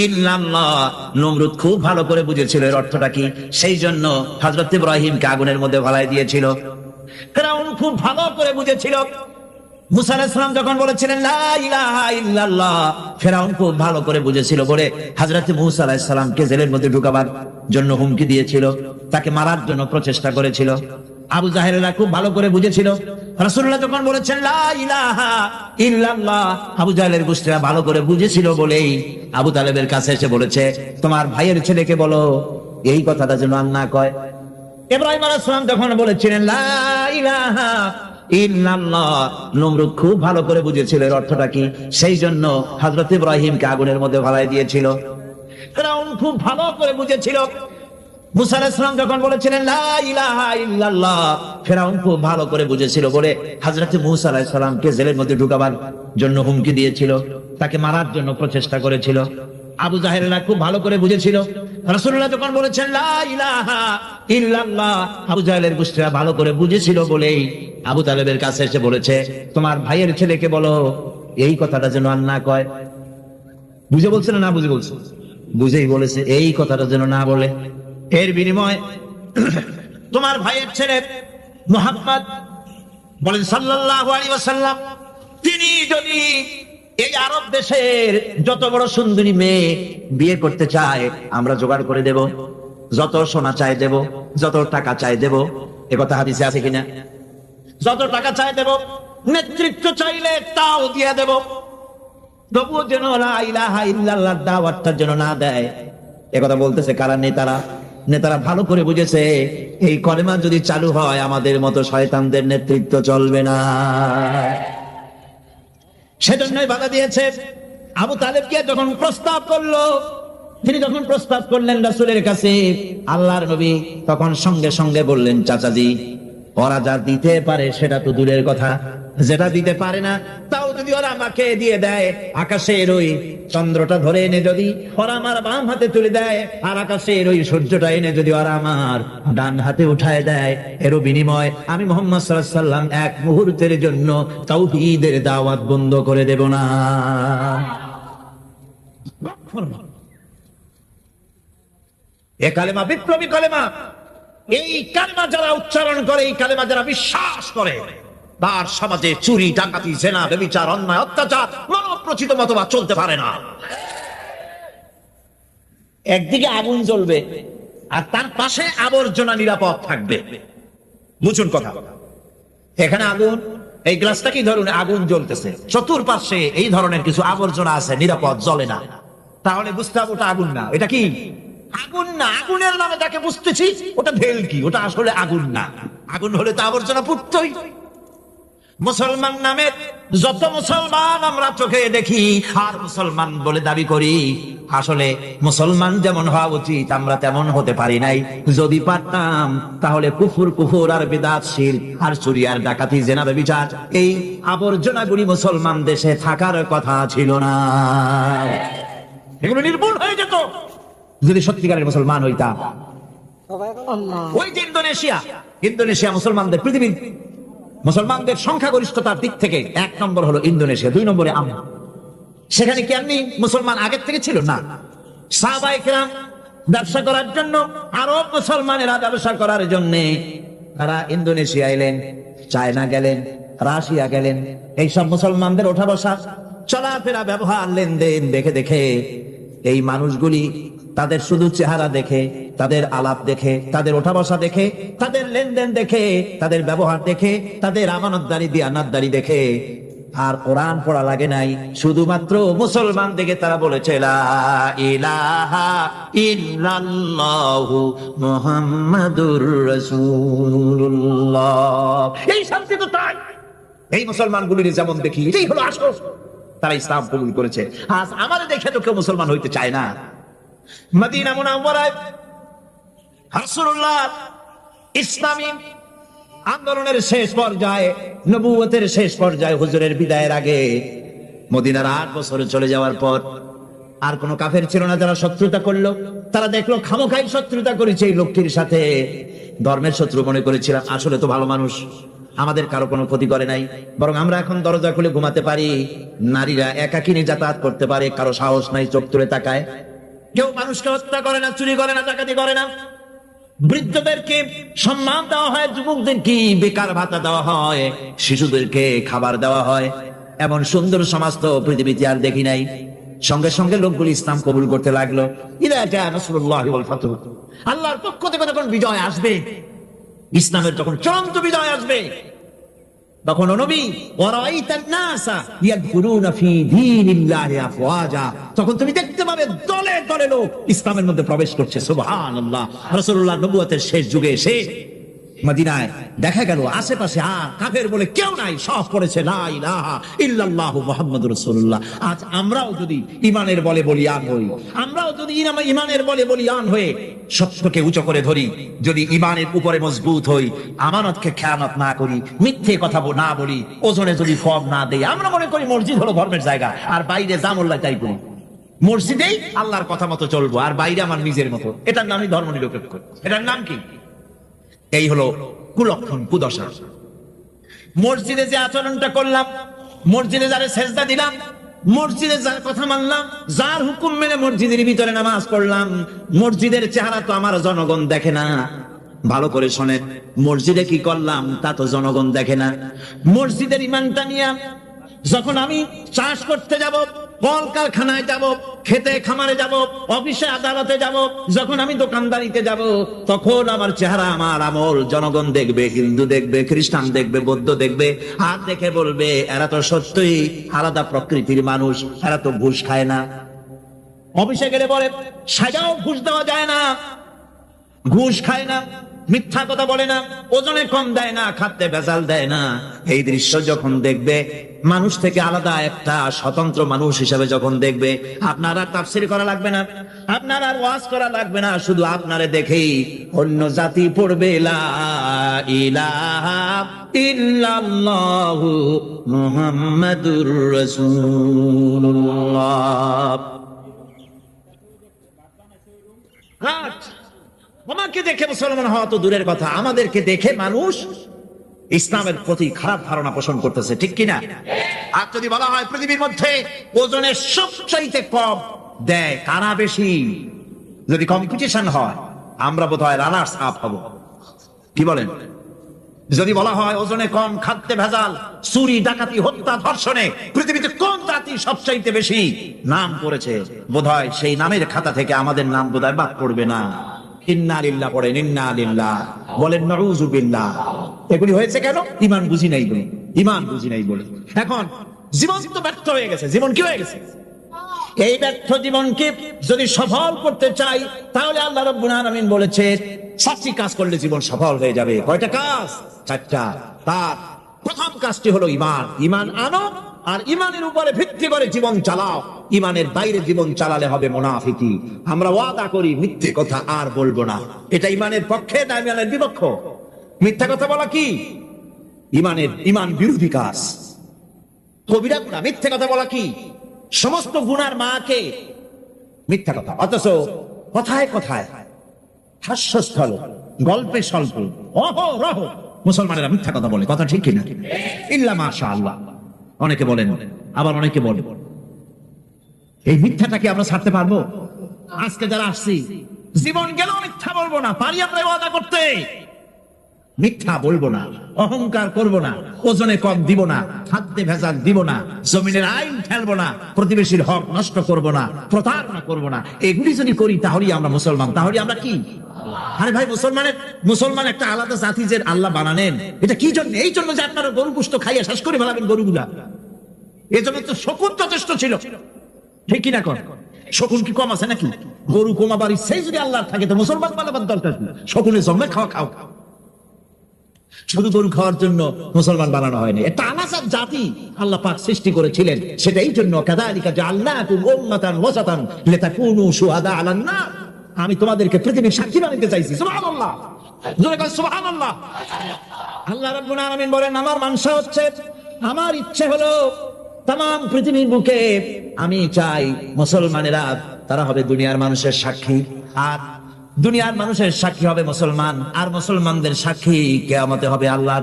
ইল্লাল্লাহ, নমরুদ খুব ভালো করে বুঝেছিল এর অর্থটা কি। সেই জন্য হযরত ইব্রাহিমকে আগুনের মধ্যে ফেলাই দিয়েছিল। ফিরআউন খুব ভালো করে বুঝেছিল। মুসা আলাইহিস সালাম যখন বলেছিলেন লা ইলাহা ইল্লাল্লাহ, ফিরআউন খুব ভালো করে বুঝেছিল বলে হযরত মুসা আলাইহিস সালামকে জেলের মধ্যে ঢুকাবার জন্য হুমকি দিয়েছিল, তাকে মারার জন্য প্রচেষ্টা করেছিল। আবু জাহেলরা খুব ভালো করে বুঝেছিল। রাসূলুল্লাহ যখন বলেছেন লা ইলাহা ইল্লাল্লাহ, আবু জাহেলের গোষ্ঠীরা ভালো করে বুঝেছিল বলেই আবু তালেবের কাছে এসে বলেছে, তোমার ভাইয়ের ছেলেকে বলো এই কথাটা যেন আর না কয়। ইব্রাহিম আলাইহিস সালাম যখন বলেছিলেন লা ইলাহা ইল্লাল্লাহ, নমরুদ খুব ভালো করে বুঝেছিল এর অর্থটা কি। সেই জন্য হযরত ইব্রাহিমকে আগুনের মধ্যে ফেলাই দিয়েছিল। ফিরআউন খুব ভালো করে বুঝেছিল। মুসা আলাইহিস সালাম যখন বলেছিলেন লা ইলাহা ইল্লাল্লাহ, ফিরআউন খুব ভালো করে বুঝেছিল বলে হযরত মুসা আলাইহিস সালামকে জেলের মধ্যে ঢুকাবার জন্য হুমকি দিয়েছিল, তাকে মারার জন্য প্রচেষ্টা করেছিল। আবু জাহেলরা খুব ভালো করে বুঝেছিল। রাসূলুল্লাহ যখন বলেছেন লা ইলাহা ইল্লাল্লাহ, আবু জাহেলের গোষ্ঠীরা ভালো করে বুঝেছিল বলেই আবু তালেবের কাছে এসে বলেছে, তোমার ভাইয়ের ছেলেকে বলো এই কথাটা যেন আর না কয়। বুঝে বলছে না বুঝে বলছে? বুঝেই বলেছে এই কথাটা যেন না বলে। এর বিনিময় তোমার ভাইয়ের ছেলে মুহাম্মদ বলেন সাল্লাল্লাহু আলাইহি ওয়াসাল্লাম, তিনি যদি এই আরব দেশের যত বড় সুন্দরী মেয়ে বিয়ে করতে চায় আমরা জোগাড় করে দেব, যত সোনা চাই দেব, যত টাকা চাই দেব। এ কথা হাদিসে আছে কিনা? যত টাকা চাই দেব, নেতৃত্ব চাইলে তাও দিয়ে দেব। তবুও যেন লা ইলাহা ইল্লাল্লাহ দাওয়াতটা যেন না দেয়। এ কথা বলতেছে কারা? নেতারা ভালো করে বুঝেছে এই কলেমা যদি চালু হয় আমাদের মতো শয়তানদের নেতৃত্ব চলবে না। সেজন্যই বাধা দিয়েছে। আবু তালেবকে যখন প্রস্তাব করলো, তিনি যখন প্রস্তাব করলেন রাসূলের কাছে, আল্লাহর নবী তখন সঙ্গে সঙ্গে বললেন, চাচাজি ওরা যা দিতে পারে সেটা তো দূরের কথা, যেটা দিতে পারে না তাও যদি ওরা আমাকে দিয়ে দেয়, আকাশের ওই চন্দ্রটা ধরে এনে যদি ওরা আমার বাম হাতে তুলে দেয়, আর আকাশের ওই সূর্যটা এনে যদি ওরা আমার ডান হাতে উঠায় দেয়, এর বিনিময় আমি মুহাম্মদ সাল্লাল্লাহু আলাইহি ওয়াসাল্লাম এক মুহূর্তের জন্য তাওহীদের দাওয়াত বন্ধ করে দেব না। এ কালেমা বিপ্লবী কালেমা। এই কালেমা যারা উচ্চারণ করে, এই কালেমা যারা বিশ্বাস করে, তার সমাজে চুরি, ডাকাতি, জেনা, ব্যভিচার, অন্যায়, অত্যাচার, মানবরচিত মতবাদ চলতে পারে না। একদিকে আগুন জ্বলবে আর তার পাশে আবর্জনা নিরাপদ থাকবে। বুঝুন কথা। এখানে আগুন, এই গ্লাসটা কি ধরুন আগুন জ্বলতেছে, চতুর্পাশে এই ধরনের কিছু আবর্জনা আছে, নিরাপদ, জ্বলে না। তাহলে বুঝতে হবে ওটা আগুন না। এটা কি? আগুন না। আগুনের নামে যাকে বুঝতেছি ওটা ভেলকি, ওটা আসলে আগুন না। আগুন হলে তো আবর্জনা পুড়তই। মুসলমান নামে যত মুসলমান আমরা চোখে দেখি আর মুসলমান বলে দাবি করি, আসলে মুসলমান যেমন হওয়া উচিত আমরা তেমন হতে পারি নাই। যদি পারতাম তাহলে কুফর আর বিদআত শিরক আর চুরি আর ডাকাতি জিনা ব্যভিচার এই আবর্জনাগুলি মুসলমান দেশে থাকার কথা ছিল না। এগুলো নির্মূল হয়ে যেত যদি সত্যিকারের মুসলমান হইতাম। ওই যে ইন্দোনেশিয়া মুসলমানদের পৃথিবীর মুসলমানদের সংখ্যাগরিষ্ঠতার দিক থেকে 1 নম্বর হলো ইন্দোনেশিয়া, 2 নম্বরে আমরা। সেখানে কি এমনি মুসলমান আগের থেকে ছিল না? সাহাবায়ে কেরাম ব্যবসা করার জন্য, আরব মুসলমানেরা ব্যবসা করার জন্য তারা ইন্দোনেশিয়া এলেন, চায়না গেলেন, রাশিয়া গেলেন। এইসব মুসলমানদের ওঠা বসা, চলাফেরা, ব্যবহার, লেনদেন দেখে দেখে এই মানুষগুলি তাদের শুধু চেহারা দেখে, তাদের আলাপ দেখে, তাদের ওঠা বসা দেখে, তাদের লেনদেন দেখে, তাদের ব্যবহার দেখে, তাদের আমানতদারি দিয়ানাতদারি দেখে আর কোরআন পড়া লাগে নাই, শুধুমাত্র মুসলমান দেখে তারা বলেছে লা ইলাহা ইল্লাল্লাহু মুহাম্মাদুর রাসূলুল্লাহ। এই শান্তি তো তাই এই মুসলমানগুলির যেমন দেখি, এটাই হলো আসল। তারা ইসলাম কবুল করেছে। আজ আমাদের দেখে তো কেউ মুসলমান হইতে চায় না। মদিনা মুনাওয়ারায় রাসূলুল্লাহ ইসলামী আন্দোলনের শেষ পর্যায়ে, নবুয়তের শেষ পর্যায়ে, হুজুরের বিদায়ের আগে মদিনার 8 বছর চলে যাওয়ার পর আর কোনো কাফের ছিল না যারা শত্রুতা করলো। তারা দেখলো খামোখাই শত্রুতা করেছে এই লোকটির সাথে, ধর্মের শত্রু মনে করেছিলাম, আসলে তো ভালো মানুষ, আমাদের কারো কোনো ক্ষতি করে নাই, বরং আমরা এখন দরজা খুলে ঘুমাতে পারি, নারীরা একাকিনী যাতায়াত করতে পারে, কারো সাহস নাই চোখ তুলে তাকায়, কেউ মানুষকে হত্যা করে না, চুরি করে না, ডাকাতি করে না, বৃদ্ধদেরকে সম্মান দেওয়া হয়, যুবকদেরকে বেকার ভাতা দেওয়া হয়, শিশুদেরকে খাবার দেওয়া হয়। এমন সুন্দর সমাজ তো পৃথিবীতে আর দেখি নাই। সঙ্গে সঙ্গে লোকগুলি ইসলাম কবুল করতে লাগলো। ইদা জা নাসরুল্লাহি ওয়াল ফাতহ, আল্লাহর পক্ষ থেকে যখন বিজয় আসবে, ইসলামের যখন চূড়ান্ত বিজয় আসবে, তখন নবী ওয়ারাইতান নাসা ইয়াদখুলুনা ফি দীনিল্লাহি আফওয়াজা, তখন তুমি দেখতে পাবে দলে দলে লোক ইসলামের মধ্যে প্রবেশ করছে। সুবহানাল্লাহ। রাসূলুল্লাহ নবুয়তের শেষ যুগে এসে মদিনায় দেখা গেল আশেপাশে আর কাফের বলে কেউ নাই, সব পড়েছে লা ইলাহা ইল্লাল্লাহু মুহাম্মাদুর রাসূলুল্লাহ। আজ আমরাও যদি ঈমানের বলে বলিয়ান হই, আমরাও যদি ঈমানের বলে বলিয়ান হয়ে সত্যকে উঁচু করে ধরি, যদি ঈমানের উপরে মজবুত হই, আমানতকে খেয়ানত না করি, মিথ্যে কথা না বলি, ওজনে যদি ফর্ম না দেই, আমরা মনে করি মসজিদ হলো ধর্মের জায়গা, আর বাইরে যা মোল্লা তাই করি, মসজিদেই আল্লাহর কথা মতো চলবো আর বাইরে আমার নিজের মতো, এটার নামই ধর্ম নিরপেক্ষ। এটার নাম কি? এই হলো কুলক্ষণ, কুদশা। মসজিদে যে আচরণটা করলাম, মসজিদে যারা সেজদা দিলাম, মসজিদে যার কথা মানলাম, যার হুকুম মেনে মসজিদের ভিতরে নামাজ পড়লাম, মসজিদের চেহারা তো আমার জনগণ দেখে না। ভালো করে শোনেন, মসজিদে কি করলাম তা তো জনগণ দেখে না। মসজিদের ইমানটা নিয়ে যখন আমি চাষ করতে যাব, কলকারখানায় যাব, খেতে খামারে যাব, অফিসে আদালতে যাব, যখন আমি দোকানদারিতে যাব, তখন আমার চেহারা, আমার আমল জনগণ দেখবে, হিন্দু দেখবে, খ্রিস্টান দেখবে, বৌদ্ধ দেখবে, আর দেখে বলবে এরা তো সত্যই আলাদা প্রকৃতির মানুষ, এরা তো ঘুষ খায় না। অফিসে গেলে বলে সাজাও ঘুষ দেওয়া যায় না, ঘুষ খায় না, মিথ্যা কথা বলে না, ওজনে কম দেয় না, খাদ্যে ভেজাল দেয় না। এই দৃশ্য যখন দেখবে, মানুষ থেকে আলাদা একটা স্বতন্ত্র মানুষ হিসেবে যখন দেখবে, আপনার আর তাফসীর করা লাগবে না, আপনার আর ওয়াজ করা লাগবে না, শুধু আপনারে দেখেই অন্য জাতি পড়বে লা ইলাহা ইল্লাল্লাহু মুহাম্মাদুর রাসূলুল্লাহ। আমাকে দেখে মুসলমান হওয়া তো দূরের কথা, আমাদেরকে দেখে মানুষ ইসলামের প্রতি খারাপ ধারণা পোষণ করতেছে, ঠিক কিনা? আর যদি বলা হয় পৃথিবীর মধ্যে ওজনের সবচাইতে কম দেয় কারা বেশি, যদি কম্পিটিশন হয় আমরা বোধহয় রানার্স আপ হব, কি বলেন? যদি বলা হয় ওজনে কম, খাদ্যে ভেজাল, চুরি ডাকাতি হত্যা ধর্ষণে পৃথিবীতে কোন জাতি সবচাইতে বেশি নাম করেছে, বোধহয় সেই নামের খাতা থেকে আমাদের নাম বোধহয় বাদ পড়বে না। ইন্না লিল্লাহ পড়েন, ইন্না লিল্লাহ বলেন, নাউযু বিল্লাহ। এগুলি হয়েছে কেন? ঈমান বুঝি নাই বলে, ঈমান বুঝি নাই বলে। এখন জীবন তো ব্যর্থ হয়ে গেছে। জীবন কি হয়ে গেছে? এই ব্যর্থ জীবনকে যদি সফল করতে চাই, তাহলে আল্লাহ রাব্বুল আলামিন বলেছে 4টি কাজ করলে জীবন সফল হয়ে যাবে। কয়টা কাজ? 4টা। তার প্রথম কাজটি হলো ইমান। ইমান আনো, আর ইমানের উপরে ভিত্তি করে জীবন চালাও। ইমানের বাইরে জীবন চালালে হবে মুনাফিকি। আমরা ওয়াদা করি মিথ্যে কথা আর বলবো না, এটা ইমানের পক্ষে না ইমানের বিপক্ষ? মিথ্যা কথা বলা কি ইমান বিরোধী কাজ, কবিরা গুনাহ। মিথ্যে কথা বলা কি সমস্ত গুনার মাকে মিথ্যা কথা। অথচ কথায় কথায়, হাস্যস্থল, গল্পে স্বল্প, অহরহ মুসলমানেরা মিথ্যা কথা বলে। কথা ঠিক কিনা? ইল্লা মাশাআল্লাহ অনেকে বলেন, আবার অনেকে বলেন। এই মিথ্যাটাকে আমরা ছাড়তে পারবো? আজকে যারা আসছি জীবন গেল মিথ্যা বলবো না, পারি আমরা ওয়াদা করতে। মিথ্যা বলবো না, অহংকার করব না, ওজনে কম দিব না, খাদ্যে ভেজাল দিব না, জমিনের আইন ফেলবো না, প্রতিবেশীর হক নষ্ট করব না, প্রতারণা করব না। এগুলি যদি করি তাহলেই আমরা মুসলমান। তাহলে আমরা কি? আরে ভাই, মুসলমান একটা আলাদা জাতি যে আল্লাহ বানানেন, এটা কি জন্য? এই জন্য যে আপনারা গরু গোশত খাইয়া শেষ করে ফেলাবেন গরুগুলা। এই জন্য তো শকুন যথেষ্ট ছিল, ঠিক কিনা? কর শকুন কি কম আছে নাকি? গরু কমাবার ইচ্ছেই যদি আল্লাহ থাকে তো মুসলমান বানাবার দরকার কি? শকুনের জন্মে খাও। শুধু গরু খাওয়ার জন্য মুসলমান বানানো হয়নি, একটা আলাদা জাতি আল্লাহ পাক সৃষ্টি করেছিলেন। সেটা এই জন্য কাযালিকা জাআলনাকুম উম্মাতান ওয়াসাতান লিতাকুনু শুহাদা আলান নাস। আমি তোমাদেরকে পৃথিবীর সাক্ষী বানাতে চাইছি। সুবহানাল্লাহ, জোরে বল সুবহানাল্লাহ। আল্লাহ রাব্বুল আলামিন বলেন, আমার মানসা হচ্ছে, আমার ইচ্ছে হলো তাম পৃথিবীর বুকে আমি চাই মুসলমানেরা তারা হবে দুনিয়ার মানুষের সাক্ষী, আর দুনিয়ার মানুষের সাক্ষী হবে মুসলমান, আর মুসলমানদের সাক্ষী কিয়ামতে হবে আল্লাহ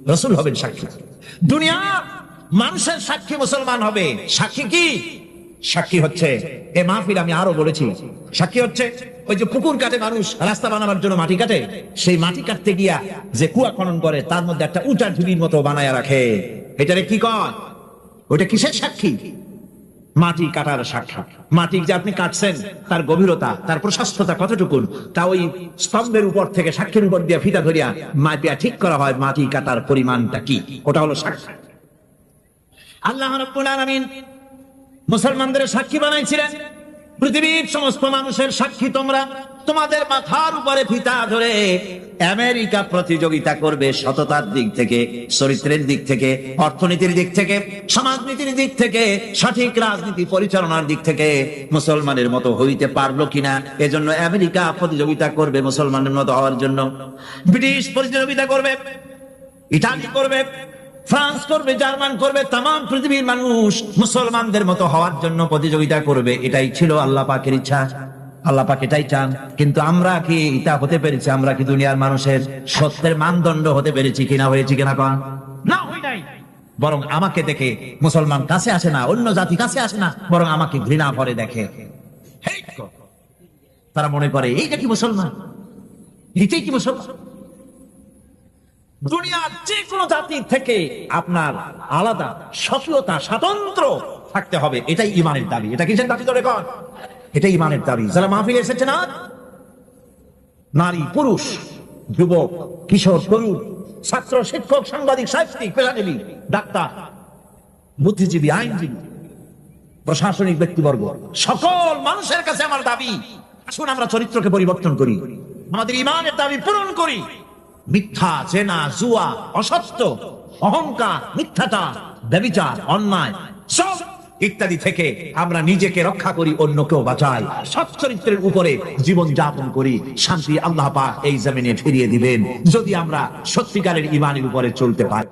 রসুল হবেন সাক্ষী। দুনিয়ার মানুষের সাক্ষী মুসলমান হবে। সাক্ষী কি? সাক্ষী হচ্ছে, এ মাহফিল আমি আরো বলেছি, সাক্ষী হচ্ছে ওই যে পুকুর কাটে মানুষ, রাস্তা বানাবার জন্য মাটি কাটে, সেই মাটি কাটতে গিয়া যে কুয়া খনন করে তার মধ্যে একটা উঁচা ঢিবির মতো বানায়া রাখে, এটারে কি কয়? ওটা কিসের সাক্ষী? মাটি কাটার সাক্ষী। মাটি যে আপনি কাটছেন তার গভীরতা, তার প্রশস্ততা কতটুকু, তা ওই স্তম্ভের উপর থেকে সাক্ষীর উপর দিয়ে ফিতা ধরিয়া মাপিয়া ঠিক করা হয় মাটি কাটার পরিমাণটা কি, ওটা হলো সাক্ষী। আল্লাহ রাব্বুল আলামিন মুসলমানদের সাক্ষী বানাইছিলেন। পৃথিবীর সমস্ত মানুষের সাক্ষী তোমরা। তোমাদের মাথার উপরে ফিতা ধরে আমেরিকা প্রতিযোগিতা করবে সততার দিক থেকে, চরিত্রের দিক থেকে, অর্থনীতির দিক থেকে, সমাজনীতির দিক থেকে, সঠিক রাজনীতি পরিচালনার দিক থেকে মুসলমানের মতো হইতে পারলো কিনা, এজন্য আমেরিকা প্রতিযোগিতা করবে মুসলমানের মতো হওয়ার জন্য। ব্রিটিশ প্রতিযোগিতা করবে, ইটালি করবে, ফ্রান্স করবে, জার্মান করবে, তাম পৃথিবীর মানুষ মুসলমানদের মতো হওয়ার জন্য প্রতিযোগিতা করবে। এটাই ছিল আল্লাহ পাকের ইচ্ছা, আল্লাহ পাক এটাই চান। কিন্তু আমরা কি এটা হতে পেরেছি? আমরা কি দুনিয়ার মানুষের সত্যের মানদণ্ড হতে পেরেছি কিনা? হয়েছি কিনা? না, হই নাই। বরং আমাকে দেখে মুসলমান কাছে আসে না, অন্য জাতি কাছে আসে না, বরং আমাকে ঘৃণা করে দেখে। তারা মনে করে এইটা কি মুসলমান, এটাই কি মুসলমান? দুনিয়ার যে কোনো জাতির থেকে আপনার আলাদা স্বকীয়তা, স্বাতন্ত্র থাকতে হবে, এটাই ইমানের দাবি। এটা কিসের দাবি? ধরে কর, এটাই ইমানের দাবি। যারা মাহফিলে এসেছে না, নারী, পুরুষ, যুবক, কিশোর, তরুণ, ছাত্র, শিক্ষক, সাংবাদিক, সাহিত্যিক, পেশাজীবী, ডাক্তার, বুদ্ধিজীবী, আইনজীবী, প্রশাসনিক ব্যক্তিবর্গ, সকল মানুষের কাছে আমার দাবি, আসুন আমরা চরিত্রকে পরিবর্তন করি, আমাদের ইমানের দাবি পূরণ করি। মিথ্যা, জেনা, জুয়া, অসত্য, অহংকার, মিথ্যাচার, ব্যভিচার, অন্যায়, সব ইত্যাদি থেকে আমরা নিজেকে রক্ষা করি, অন্যকেও বাঁচাই, সৎ চরিত্রের উপরে জীবন যাপন করি। শান্তি আল্লাহ পাক এই জমিনে ফিরিয়ে দিবেন যদি আমরা সত্যিকারের ইমানের উপরে চলতে পারি।